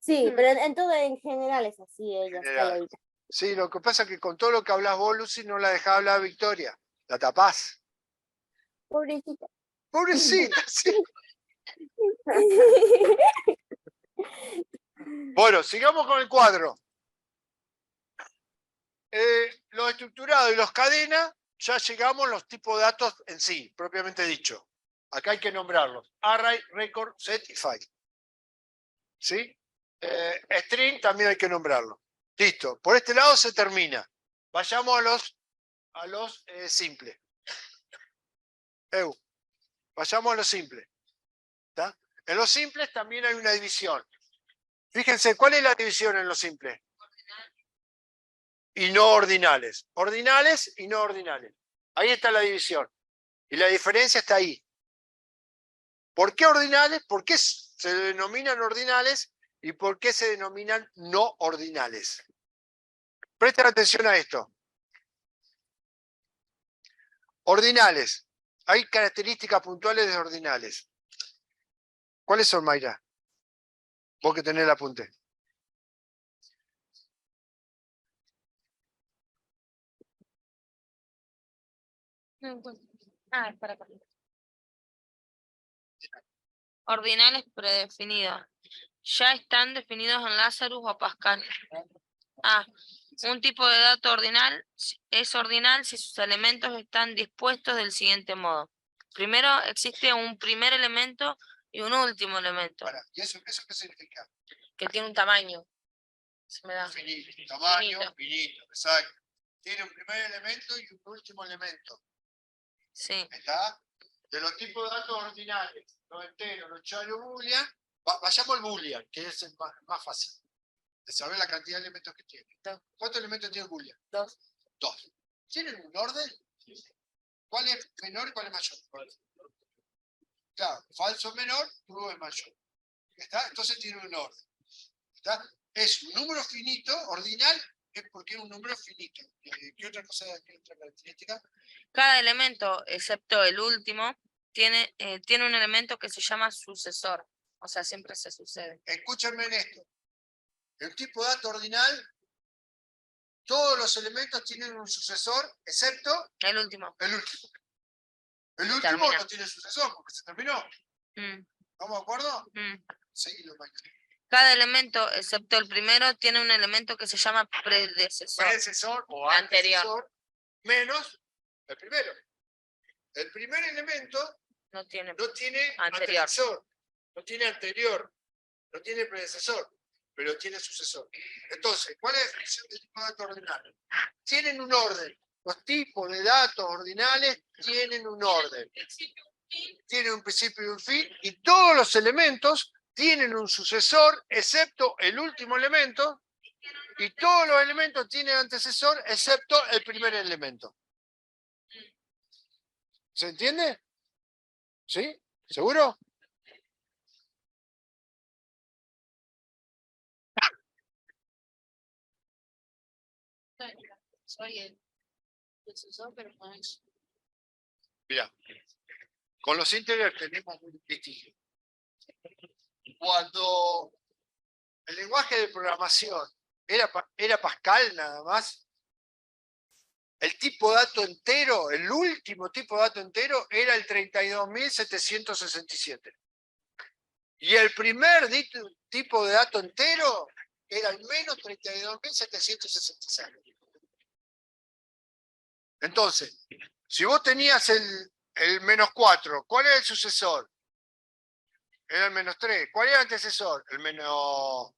Sí, pero en todo en general es así, ella es General. calladita. Sí, lo que pasa es que con todo lo que hablas vos, Lucy, no la dejás hablar a Victoria. La tapás. Pobrecita. Pobrecita, sí. Bueno, sigamos con el cuadro. los estructurados y los cadenas, ya llegamos a los tipos de datos en sí, propiamente dicho. Acá hay que nombrarlos. Array, record, set y file. ¿Sí? String también hay que nombrarlo. Listo. Por este lado se termina. Vayamos a los simples. Vayamos a los simples. ¿Está? En los simples también hay una división. Fíjense, ¿cuál es la división en los simples? Y no ordinales. Ordinales y no ordinales. Ahí está la división. Y la diferencia está ahí. ¿Por qué ordinales? ¿Por qué se denominan ordinales? ¿Y por qué se denominan no ordinales? Presten atención a esto. Ordinales. Hay características puntuales de ordinales. ¿Cuáles son, Mayra? Vos que tenés el apunte. Para. Ordinales predefinidos. Ya están definidos en Lazarus o Pascal. Un tipo de dato ordinal es ordinal si sus elementos están dispuestos del siguiente modo. Primero existe un primer elemento y un último elemento. ¿Y eso qué significa? Que tiene un tamaño. Se me da. Finito. Tamaño, finito, exacto. Tiene un primer elemento y un último elemento. Sí. ¿Está? De los tipos de datos ordinales, los enteros, los char y boolean, vayamos al boolean, que es el más fácil de saber la cantidad de elementos que tiene. ¿Cuántos elementos tiene el boolean? 2. 2. ¿Tienen un orden? ¿Cuál es menor y cuál es mayor? Claro, falso es menor, true es mayor. ¿Está? Entonces tiene un orden. ¿Está? Es un número finito, ordinal, es porque es un número finito. ¿Qué otra cosa, qué otra característica? Cada elemento, excepto el último, tiene un elemento que se llama sucesor. O sea, siempre se sucede. Escúchenme en esto. El tipo de dato ordinal, todos los elementos tienen un sucesor, excepto El último. el último. El último Termina. no tiene sucesor porque se terminó. ¿Estamos de acuerdo? Seguilo, Michael. Cada elemento, excepto el primero, tiene un elemento que se llama predecesor. Predecesor o antecesor menos el primero. El primer elemento No tiene. no tiene Anterior. antecesor, no tiene anterior, no tiene predecesor, pero tiene sucesor. Entonces, ¿cuál es la definición del tipo de datos ordinales? Tienen un orden. Los tipos de datos ordinales tienen un orden. Tienen un principio y un fin, y todos los elementos tienen un sucesor, excepto el último elemento, y todos los elementos tienen antecesor, excepto el primer elemento. ¿Se entiende? ¿Sí? ¿Seguro? Soy el sucesor, pero no es. Mira, con los integers tenemos un litigio. Cuando el lenguaje de programación era Pascal nada más, el tipo de dato entero, el último tipo de dato entero, era el 32.767. Y el primer tipo de dato entero era el menos 32.766. Entonces, si vos tenías el menos 4, ¿cuál es el sucesor? Era el menos 3. ¿Cuál era el antecesor? El menos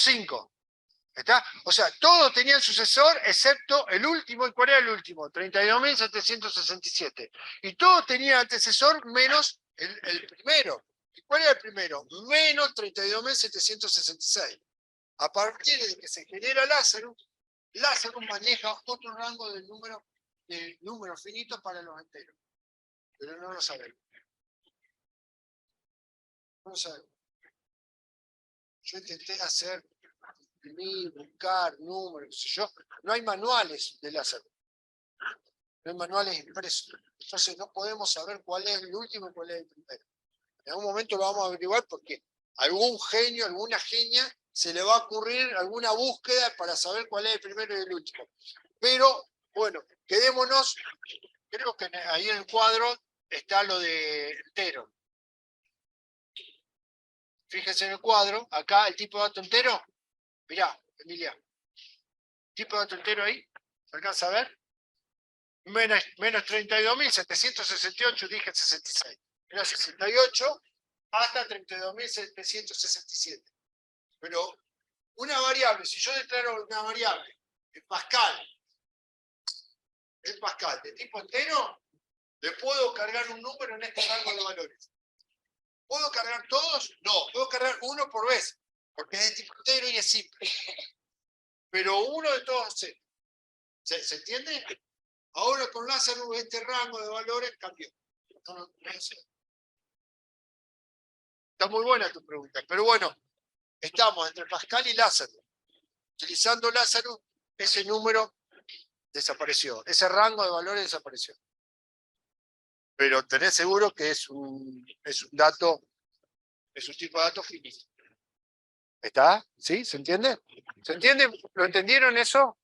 5. ¿Está? O sea, todos tenían sucesor excepto el último. ¿Y cuál era el último? 32.767. Y todos tenían antecesor menos el primero. ¿Y cuál era el primero? Menos 32.766. A partir de que se genera Lazarus maneja otro rango de números finitos para los enteros. Pero no lo sabemos. No lo sabemos. Yo intenté hacer, imprimir, buscar números, qué sé yo. No hay manuales de Lazarus. No hay manuales impresos. Entonces no podemos saber cuál es el último y cuál es el primero. En algún momento lo vamos a averiguar porque algún genio, alguna genia, se le va a ocurrir alguna búsqueda para saber cuál es el primero y el último. Pero, bueno, quedémonos, creo que ahí en el cuadro está lo de entero. Fíjense en el cuadro, acá el tipo de dato entero, mirá, Emilia, Tipo de dato entero ahí. ¿Se alcanza a ver? Menos 32.768, dije 66. Era 68 hasta 32.767. Pero una variable, si yo declaro una variable en Pascal de tipo entero, le puedo cargar un número en este rango de valores. ¿Puedo cargar todos? No, puedo cargar uno por vez, porque es de tipo entero y es simple. Pero uno de todos ¿se entiende? Ahora con Lázaro este rango de valores cambió. No sé. Está muy buena tu pregunta, pero bueno, estamos entre Pascal y Lázaro. Utilizando Lázaro, ese número desapareció, ese rango de valores desapareció. Pero tenés seguro que es un dato, es un tipo de dato finito. ¿Está? ¿Sí? ¿Se entiende? ¿Se entiende? ¿Lo entendieron eso?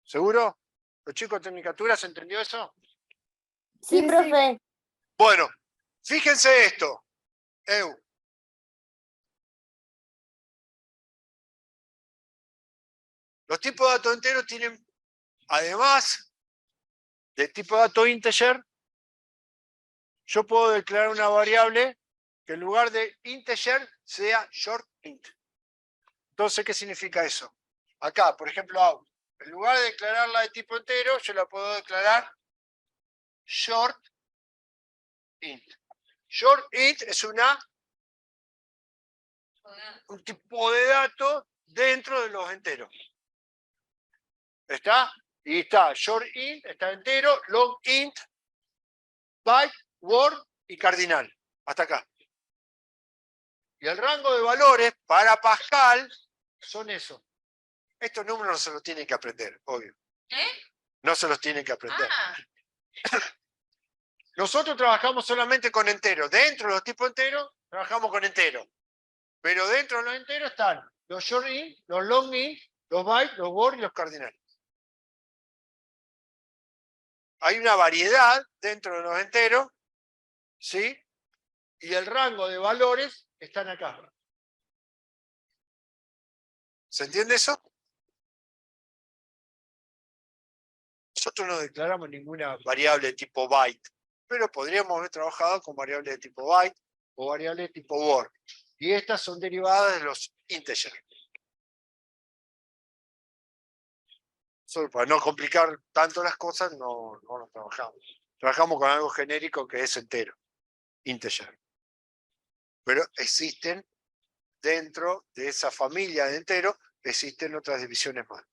¿Seguro? ¿Los chicos de Tecnicatura se entendió eso? Sí, profe. Bueno, fíjense esto. Los tipos de datos enteros tienen, además del tipo de dato integer, yo puedo declarar una variable que en lugar de integer sea short int. Entonces, ¿qué significa eso? Acá, por ejemplo, en lugar de declararla de tipo entero, yo la puedo declarar short int. Short int es un tipo de dato dentro de los enteros. ¿Está? Y está short int, está entero, long int, byte, word y cardinal. Hasta acá. Y el rango de valores para Pascal son eso. Estos números no se los tienen que aprender, obvio. No se los tienen que aprender. Nosotros trabajamos solamente con enteros. Dentro de los tipos enteros, trabajamos con enteros. Pero dentro de los enteros están los short int, los long int, los bytes, los word y los cardinales. Hay una variedad dentro de los enteros, ¿sí? Y el rango de valores están acá. ¿Se entiende eso? Nosotros no declaramos ninguna variable de tipo byte, pero podríamos haber trabajado con variables de tipo byte o variables de tipo word. Y estas son derivadas de los integers. Solo para no complicar tanto las cosas, no lo trabajamos. Trabajamos con algo genérico que es entero, integer. Pero existen, dentro de esa familia de enteros, existen otras divisiones más.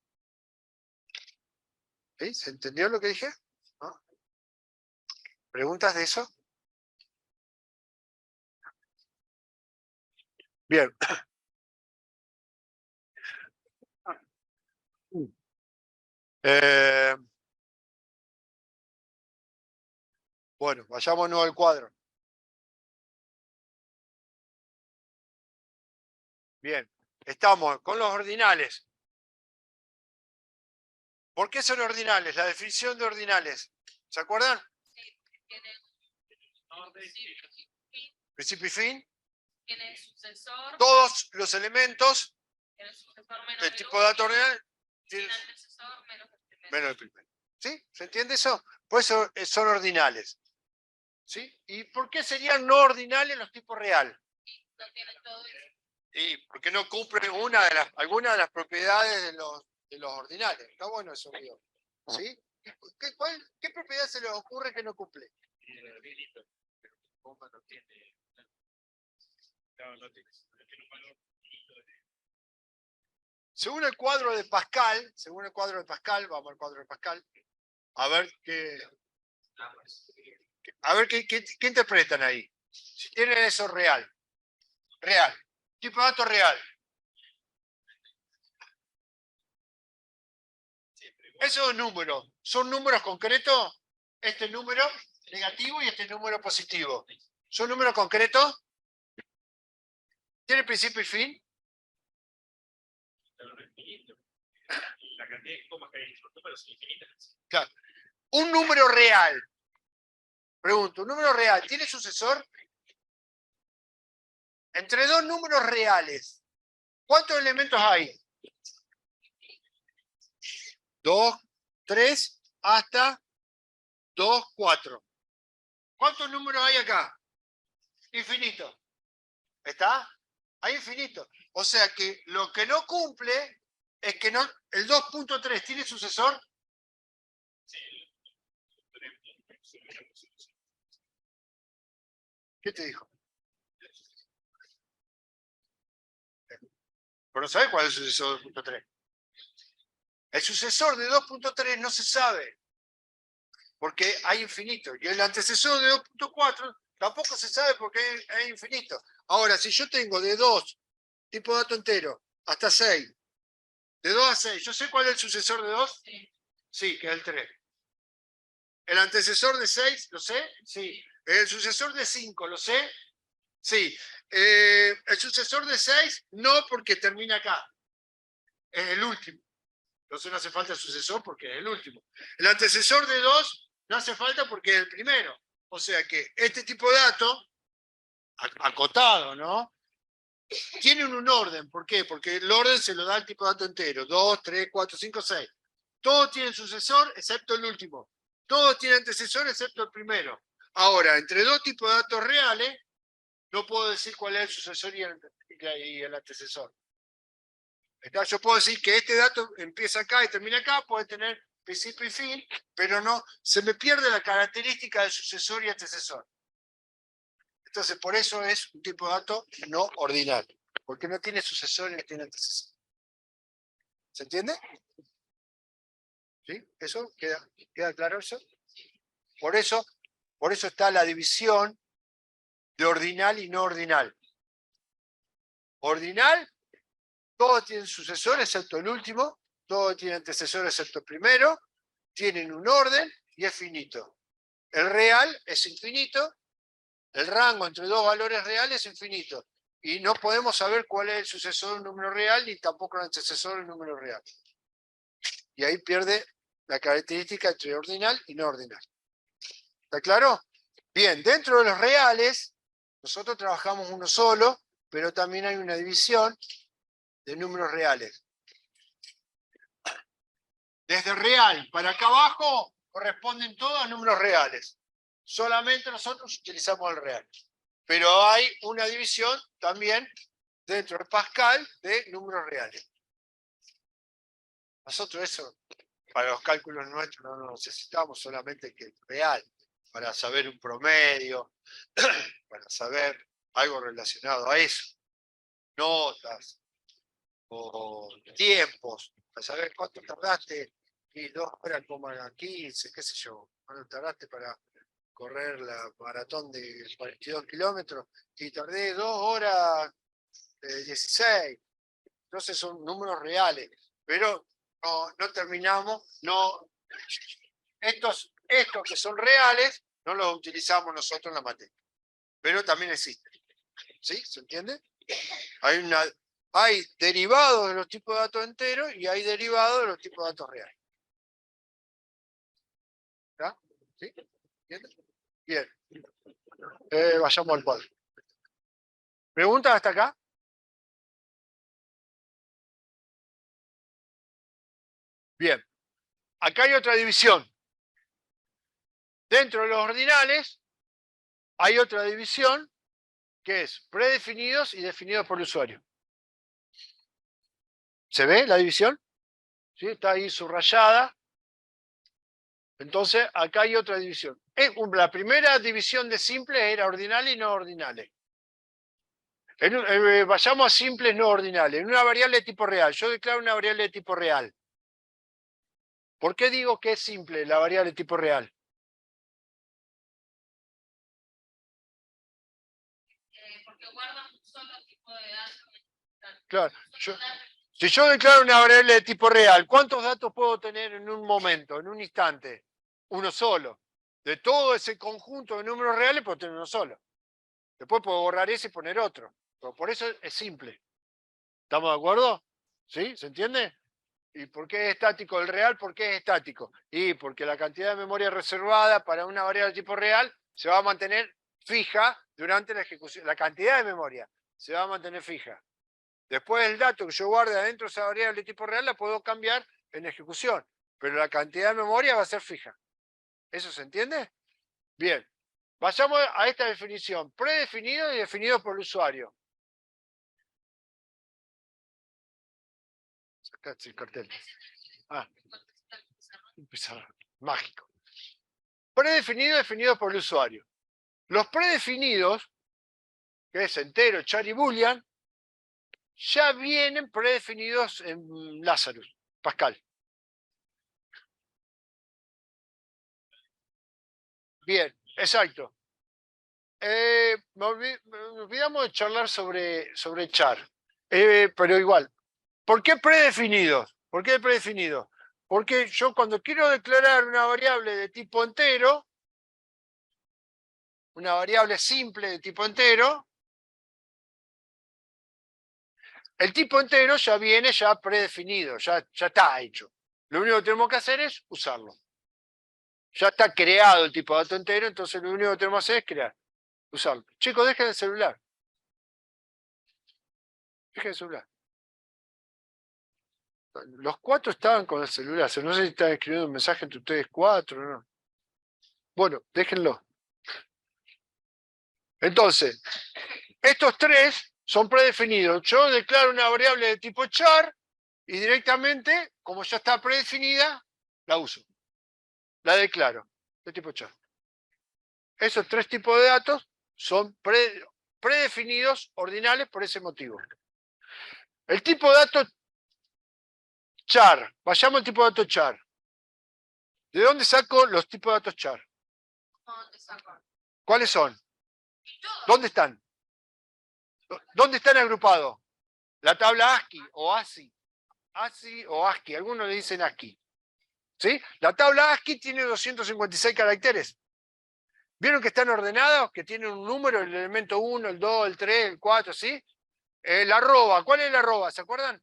¿Sí? ¿Se entendió lo que dije? ¿No? ¿Preguntas de eso? Bien. Bueno, vayámonos al cuadro. Bien, estamos con los ordinales. ¿Por qué son ordinales? La definición de ordinales. ¿Se acuerdan? Principio y fin. Tiene sucesor. Todos los elementos Tiene sucesor menos del el tipo de dato último, ordinal sin tienen antecesor menos el primero. menos el primero. ¿Sí? ¿Se entiende eso? Por eso son ordinales. ¿Sí? ¿Y por qué serían no ordinales los tipos real? No tienen todo eso. Y porque no cumplen alguna de las propiedades de los ordinales. Está bueno eso, digo. ¿Sí? ¿Qué propiedad se les ocurre que no cumple? Según el cuadro de Pascal, vamos al cuadro de Pascal, a ver qué interpretan ahí. Si tienen eso real. Tipo de dato real. Esos números, ¿son números concretos? Este número negativo y este número positivo. ¿Son números concretos? ¿Tiene principio y fin? La cantidad de comas que hay en los números son infinitas. Claro. Un número real. Pregunto, ¿un número real tiene sucesor? Entre dos números reales, ¿cuántos elementos hay? 2, 3, hasta 2, 4. ¿Cuántos números hay acá? Infinito. ¿Está? Hay infinito. O sea que lo que no cumple es que no, el 2.3 tiene sucesor. ¿Qué te dijo? Pero no sabes cuál es el sucesor de 2.3. El sucesor de 2.3 no se sabe, porque hay infinito. Y el antecesor de 2.4 tampoco se sabe porque hay infinito. Ahora, si yo tengo de 2, tipo de dato entero, hasta 6, de 2 a 6, ¿yo sé cuál es el sucesor de 2? Sí, que es el 3. ¿El antecesor de 6, lo sé? Sí. ¿El sucesor de 5, lo sé? Sí. El sucesor de 6, no, porque termina acá. Es el último. Entonces no hace falta el sucesor porque es el último. El antecesor de 2 no hace falta porque es el primero. O sea que este tipo de dato, acotado, ¿no? Tiene un orden. ¿Por qué? Porque el orden se lo da el tipo de dato entero. 2, 3, 4, 5, 6. Todos tienen sucesor excepto el último. Todos tienen antecesor excepto el primero. Ahora, entre dos tipos de datos reales, no puedo decir cuál es el sucesor y el antecesor. Yo puedo decir que este dato empieza acá y termina acá, puede tener principio y fin, pero no, se me pierde la característica del sucesor y antecesor. Entonces, por eso es un tipo de dato no ordinal, porque no tiene sucesor y no tiene antecesor. ¿Se entiende? ¿Sí? ¿Eso? ¿Queda claro eso? Por eso está la división de ordinal y no ordinal. Ordinal, todos tienen sucesor excepto el último, todos tienen antecesor excepto el primero, tienen un orden y es finito. El real es infinito, el rango entre dos valores reales es infinito. Y no podemos saber cuál es el sucesor de un número real ni tampoco el antecesor del número real. Y ahí pierde la característica entre ordinal y no ordinal. ¿Está claro? Bien, dentro de los reales, nosotros trabajamos uno solo, pero también hay una división de números reales. Desde real para acá abajo corresponden todos a números reales. Solamente nosotros utilizamos el real. Pero hay una división también dentro de Pascal de números reales. Nosotros eso, para los cálculos nuestros, no necesitamos solamente que el real, para saber un promedio, para saber algo relacionado a eso. Notas o tiempos, para saber cuánto tardaste, y 2 horas como 15, qué sé yo, cuánto tardaste para correr la maratón de 42 kilómetros, y tardé 2 horas 16. Entonces son números reales, pero no terminamos, estos que son reales, no los utilizamos nosotros en la materia, pero también existen. ¿Sí? ¿Se entiende? Hay derivados de los tipos de datos enteros y hay derivados de los tipos de datos reales. ¿Está? ¿Sí? ¿Entiendes? Bien. Vayamos al cuadro. ¿Preguntas hasta acá? Bien. Acá hay otra división. Dentro de los ordinales hay otra división que es predefinidos y definidos por el usuario. ¿Se ve la división? ¿Sí? Está ahí subrayada. Entonces, acá hay otra división. La primera división de simples era ordinales y no ordinales. Vayamos a simples no ordinales. En una variable de tipo real. Yo declaro una variable de tipo real. ¿Por qué digo que es simple la variable de tipo real? Porque guarda un solo tipo de datos. Claro. Si yo declaro una variable de tipo real, ¿cuántos datos puedo tener en un momento, en un instante? Uno solo. De todo ese conjunto de números reales puedo tener uno solo. Después puedo borrar ese y poner otro. Pero por eso es simple. ¿Estamos de acuerdo? ¿Sí? ¿Se entiende? ¿Y por qué es estático el real? ¿Por qué es estático? Y porque la cantidad de memoria reservada para una variable de tipo real se va a mantener fija durante la ejecución. La cantidad de memoria se va a mantener fija. Después el dato que yo guarde adentro de esa variable de tipo real la puedo cambiar en ejecución. pero la cantidad de memoria va a ser fija. ¿Eso se entiende? Bien. Vayamos a esta definición. Predefinido y definido por el usuario. Sacaste el cartel. Ah, mágico. Predefinido y definido por el usuario. Los predefinidos, que es entero, char y boolean, ya vienen predefinidos en Lazarus, Pascal. Bien, exacto. Me olvidamos de charlar sobre char, pero igual. ¿Por qué predefinidos? ¿Por qué predefinidos? Porque yo cuando quiero declarar una variable de tipo entero, una variable simple de tipo entero, el tipo entero ya viene ya predefinido, ya está hecho. Lo único que tenemos que hacer es usarlo. Ya está creado el tipo de dato entero, entonces lo único que tenemos que hacer es crear, usarlo. Chicos, dejen el celular. Dejen el celular. Los 4 estaban con el celular. No sé si están escribiendo un mensaje entre ustedes 4 o no. Bueno, déjenlo. Entonces, estos 3 son predefinidos. Yo declaro una variable de tipo char y directamente, como ya está predefinida, la uso. La declaro de tipo char. Esos 3 tipos de datos son predefinidos, ordinales, por ese motivo. El tipo de dato char. Vayamos al tipo de dato char. ¿De dónde saco los tipos de datos char? ¿Cuáles son? ¿Dónde están? ¿Dónde están agrupados? La tabla ASCII o ASCII. ASCII o ASCII. Algunos le dicen ASCII. ¿Sí? La tabla ASCII tiene 256 caracteres. ¿Vieron que están ordenados? Que tienen un número, el elemento 1, el 2, el 3, el 4, ¿sí? La arroba. ¿Cuál es la arroba? ¿Se acuerdan?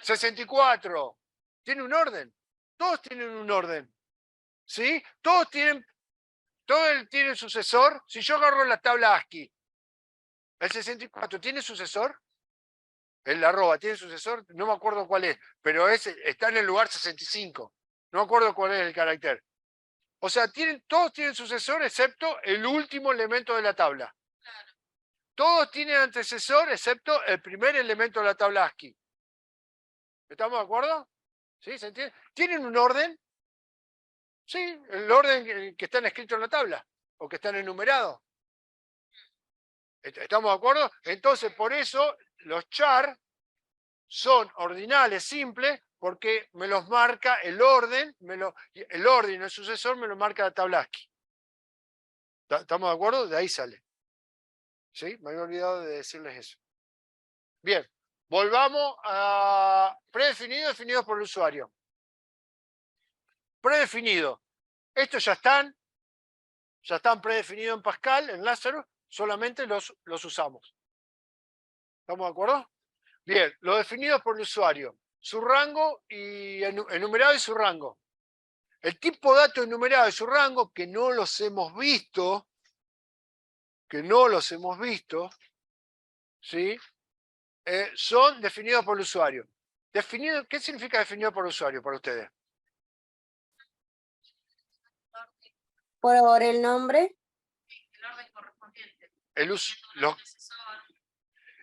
64. Tiene un orden. Todos tienen un orden. ¿Sí? Todos tienen sucesor. Si yo agarro la tabla ASCII, el 64 tiene sucesor. El arroba tiene sucesor, no me acuerdo cuál es, pero está en el lugar 65. No me acuerdo cuál es el carácter. O sea, todos tienen sucesor excepto el último elemento de la tabla. Todos tienen antecesor excepto el primer elemento de la tabla ASCII. ¿Estamos de acuerdo? ¿Sí? ¿Se entiende? ¿Tienen un orden? Sí, el orden que están escritos en la tabla o que están enumerados. ¿Estamos de acuerdo? Entonces, por eso los char son ordinales simples porque me los marca el orden, el orden y el sucesor me lo marca la tabla ASCII. ¿Estamos de acuerdo? De ahí sale. ¿Sí? Me había olvidado de decirles eso. Bien, volvamos a predefinido, definido por el usuario. Predefinido. Estos ya están predefinidos en Pascal, en Lazarus, solamente los usamos. ¿Estamos de acuerdo? Bien, los definidos por el usuario. Su rango y enumerado y su rango. El tipo de dato enumerado y su rango, que no los hemos visto, ¿sí? Son definidos por el usuario. ¿Qué significa definido por el usuario para ustedes? Por el nombre. El orden correspondiente.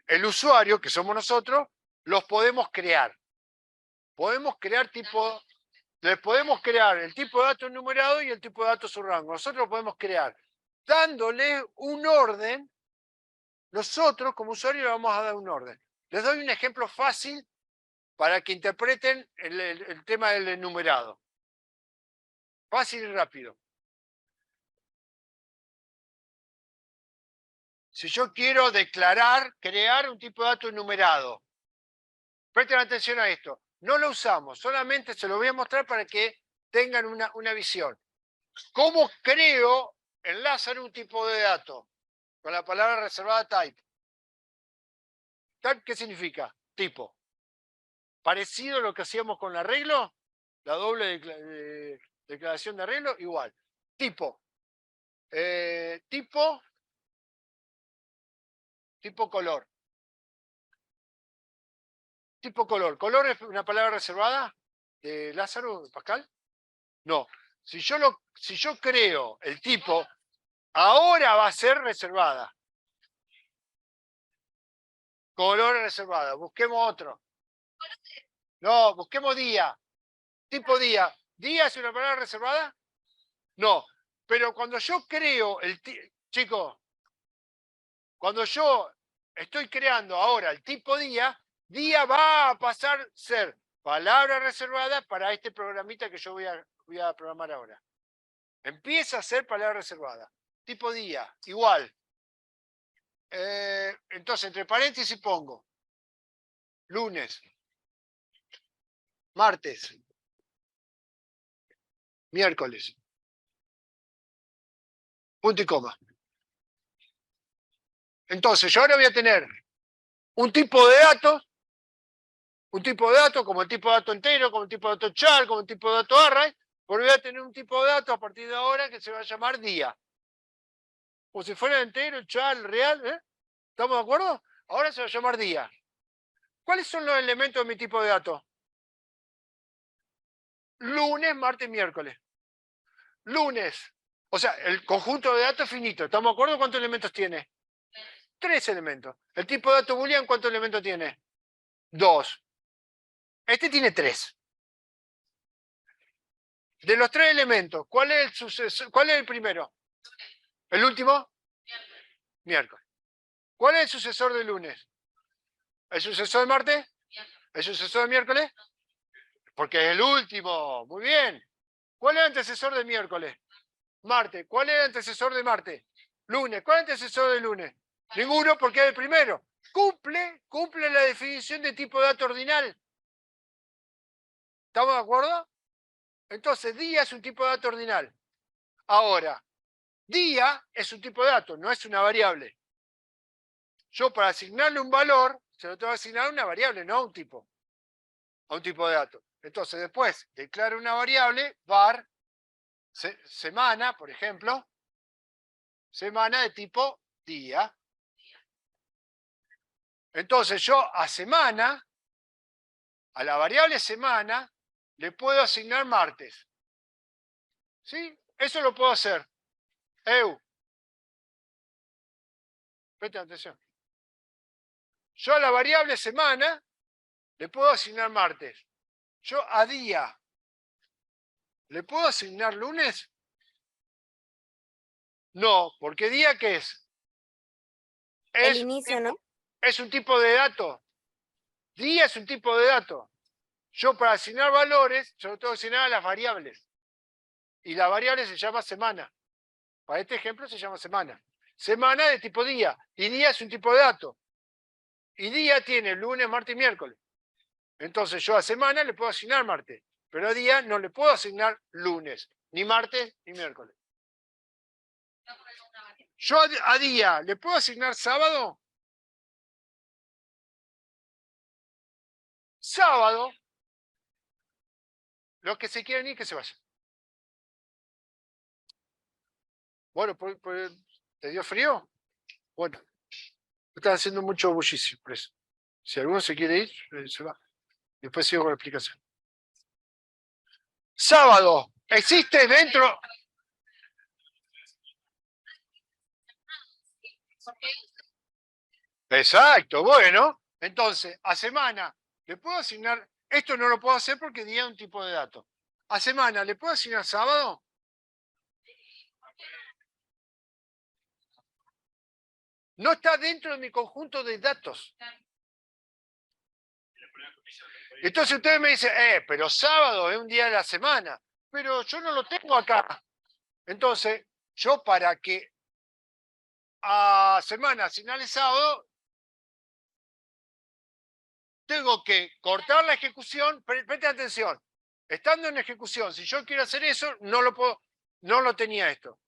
El usuario, que somos nosotros, los podemos crear. Podemos crear les podemos crear el tipo de dato enumerado y el tipo de dato su rango. Nosotros lo podemos crear dándole un orden. Nosotros, como usuario, le vamos a dar un orden. Les doy un ejemplo fácil para que interpreten el tema del enumerado. Fácil y rápido. Si yo quiero crear un tipo de dato enumerado, presten atención a esto. No lo usamos, solamente se lo voy a mostrar para que tengan una visión. ¿Cómo creo en Lazarus un tipo de dato? Con la palabra reservada type. ¿Type qué significa? Tipo. Parecido a lo que hacíamos con el arreglo, la doble declaración de arreglo, igual. Tipo. Tipo color. Tipo color. ¿Color es una palabra reservada? de Lázaro, de Pascal? No. Si yo creo el tipo, ahora va a ser reservada. Color reservada. Busquemos otro. No, busquemos día. Tipo día. ¿Día es una palabra reservada? No. Pero cuando yo creo chicos, cuando yo estoy creando ahora el tipo día, día va a pasar a ser palabra reservada para este programita que yo voy a programar ahora. Empieza a ser palabra reservada. Tipo día, igual. Entonces, entre paréntesis pongo lunes, martes, miércoles, punto y coma. Entonces, yo ahora voy a tener un tipo de datos como el tipo de dato entero, como el tipo de dato char, como el tipo de dato array, porque voy a tener un tipo de datos a partir de ahora que se va a llamar día. O si fuera entero, char, real, ¿eh? ¿Estamos de acuerdo? Ahora se va a llamar día. ¿Cuáles son los elementos de mi tipo de datos? Lunes, martes, miércoles. Lunes. O sea, el conjunto de datos finito. ¿Estamos de acuerdo cuántos elementos tiene? 3 elementos. El tipo de dato boolean, ¿cuántos elementos tiene? 2. Este tiene 3. De los 3 elementos, ¿cuál es el sucesor? ¿Cuál es el primero? ¿El último? Miércoles. ¿Cuál es el sucesor de lunes? ¿El sucesor de martes? ¿El sucesor de miércoles? Porque es el último. Muy bien. ¿Cuál es el antecesor de miércoles? Martes. ¿Cuál es el antecesor de martes? Lunes. ¿Cuál es el antecesor de lunes? Ninguno, porque es el primero. Cumple la definición de tipo de dato ordinal. ¿Estamos de acuerdo? Entonces, día es un tipo de dato ordinal. Ahora, día es un tipo de dato, no es una variable. Yo para asignarle un valor, se lo tengo que asignar a una variable, no a un tipo de dato. Entonces, después declaro una variable, var, semana, por ejemplo, semana de tipo día. Entonces, yo a semana, a la variable semana, le puedo asignar martes. ¿Sí? Eso lo puedo hacer. Presta atención. Yo a la variable semana le puedo asignar martes. Yo a día le puedo asignar lunes. No, porque día ¿qué es? El inicio, ¿no? Es un tipo de dato. Día es un tipo de dato. Yo para asignar valores, yo lo tengo que asignar a las variables. Y la variable se llama semana. Para este ejemplo se llama semana. Semana de tipo día. Y día es un tipo de dato. Y día tiene lunes, martes y miércoles. Entonces yo a semana le puedo asignar martes. Pero a día no le puedo asignar lunes, ni martes, ni miércoles. Yo a día le puedo asignar sábado. Sábado. Los que se quieren ir, que se vayan. Bueno, ¿te dio frío? Bueno, están haciendo mucho bullicio, por eso. Si alguno se quiere ir, se va. Después sigo con la explicación. Sábado. Existe dentro. Exacto, bueno. Entonces, a semana, ¿le puedo asignar? Esto no lo puedo hacer porque día es un tipo de dato. A semana, ¿le puedo asignar sábado? No está dentro de mi conjunto de datos. Entonces ustedes me dicen, pero sábado es un día de la semana. Pero yo no lo tengo acá. Entonces, yo para que a semana asignarle sábado, tengo que cortar la ejecución. Preste atención. Estando en ejecución, si yo quiero hacer eso, no lo puedo, no lo tenía esto.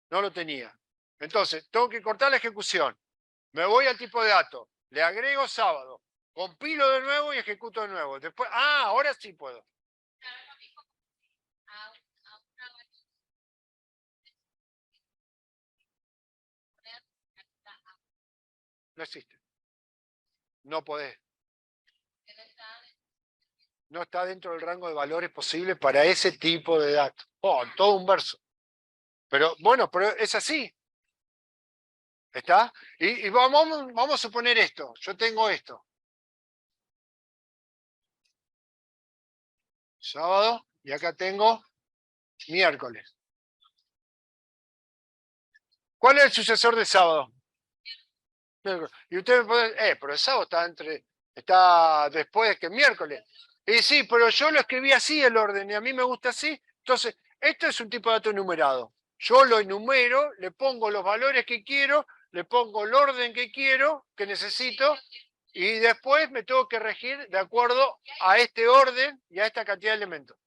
No lo tenía. Entonces, tengo que cortar la ejecución. Me voy al tipo de datos. Le agrego sábado. Compilo de nuevo y ejecuto de nuevo. Después, ahora sí puedo. No existe. No podés. no está dentro del rango de valores posible para ese tipo de datos. Oh, todo un verso. Pero bueno, pero es así. ¿Está? Y vamos a suponer esto. Yo tengo esto. Sábado, y acá tengo miércoles. ¿Cuál es el sucesor de sábado? Miércoles. Y ustedes me pueden, pero el sábado está después que miércoles. Y sí, pero yo lo escribí así el orden, y a mí me gusta así. Entonces, esto es un tipo de dato enumerado. Yo lo enumero, le pongo los valores que quiero, le pongo el orden que quiero, que necesito, y después me tengo que regir de acuerdo a este orden y a esta cantidad de elementos.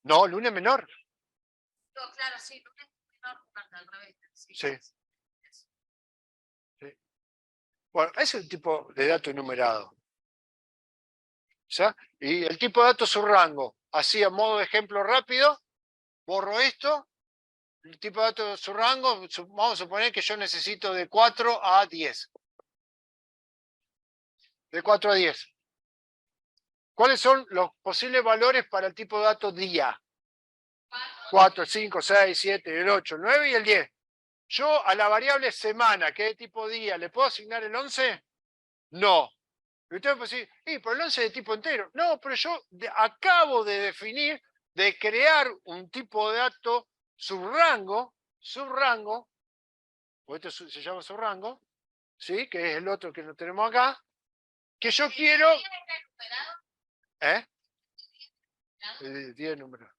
No, lunes menor. No, claro, sí, lunes menor, al revés. Sí. Sí. Bueno, ese es el tipo de dato enumerado. ¿Sí? Y el tipo de dato subrango. Así, a modo de ejemplo rápido, borro esto. El tipo de dato subrango, vamos a suponer que yo necesito de 4 a 10. De 4 a 10. ¿Cuáles son los posibles valores para el tipo de dato día? 4, 5, 6, 7, el 8, el 9 y el 10. Yo a la variable semana, que es de tipo día, ¿le puedo asignar el 11? No. Y usted me puede decir, pero el 11 es de tipo entero. No, pero yo acabo de definir, de crear un tipo de dato subrango, o esto se llama subrango, ¿sí? Que es el otro que no tenemos acá, que yo quiero... ¿Eh? El 10 números.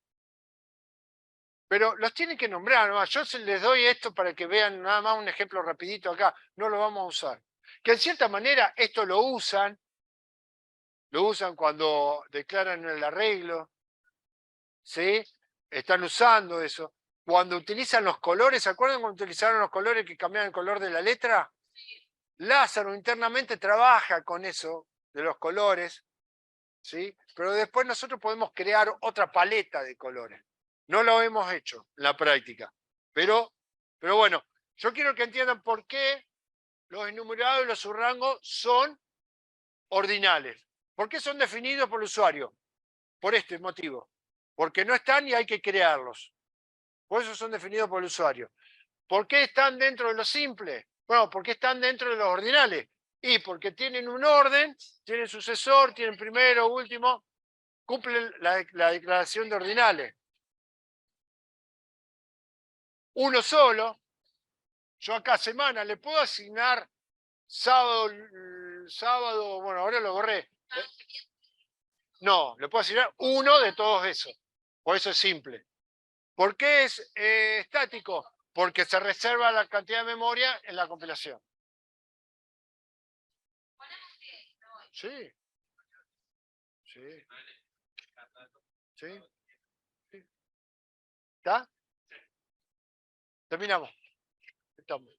Pero los tienen que nombrar, ¿no? Yo les doy esto para que vean nada más un ejemplo rapidito acá, no lo vamos a usar. Que en cierta manera esto lo usan cuando declaran el arreglo, ¿sí? Están usando eso. Cuando utilizan los colores, ¿se acuerdan cuando utilizaron los colores que cambiaban el color de la letra? Lázaro internamente trabaja con eso de los colores, ¿sí? Pero después nosotros podemos crear otra paleta de colores. No lo hemos hecho en la práctica. Pero bueno, yo quiero que entiendan por qué los enumerados y los subrangos son ordinales. ¿Por qué son definidos por el usuario? Por este motivo. Porque no están y hay que crearlos. Por eso son definidos por el usuario. ¿Por qué están dentro de lo simple? Bueno, porque están dentro de los ordinales. Y porque tienen un orden, tienen sucesor, tienen primero, último, cumplen la declaración de ordinales. Uno solo, yo acá semana le puedo asignar sábado, bueno, ahora lo borré. No, le puedo asignar uno de todos esos. Por eso es simple. ¿Por qué es estático? Porque se reserva la cantidad de memoria en la compilación. Sí. Sí. Sí. ¿Está? Terminamos. Estamos.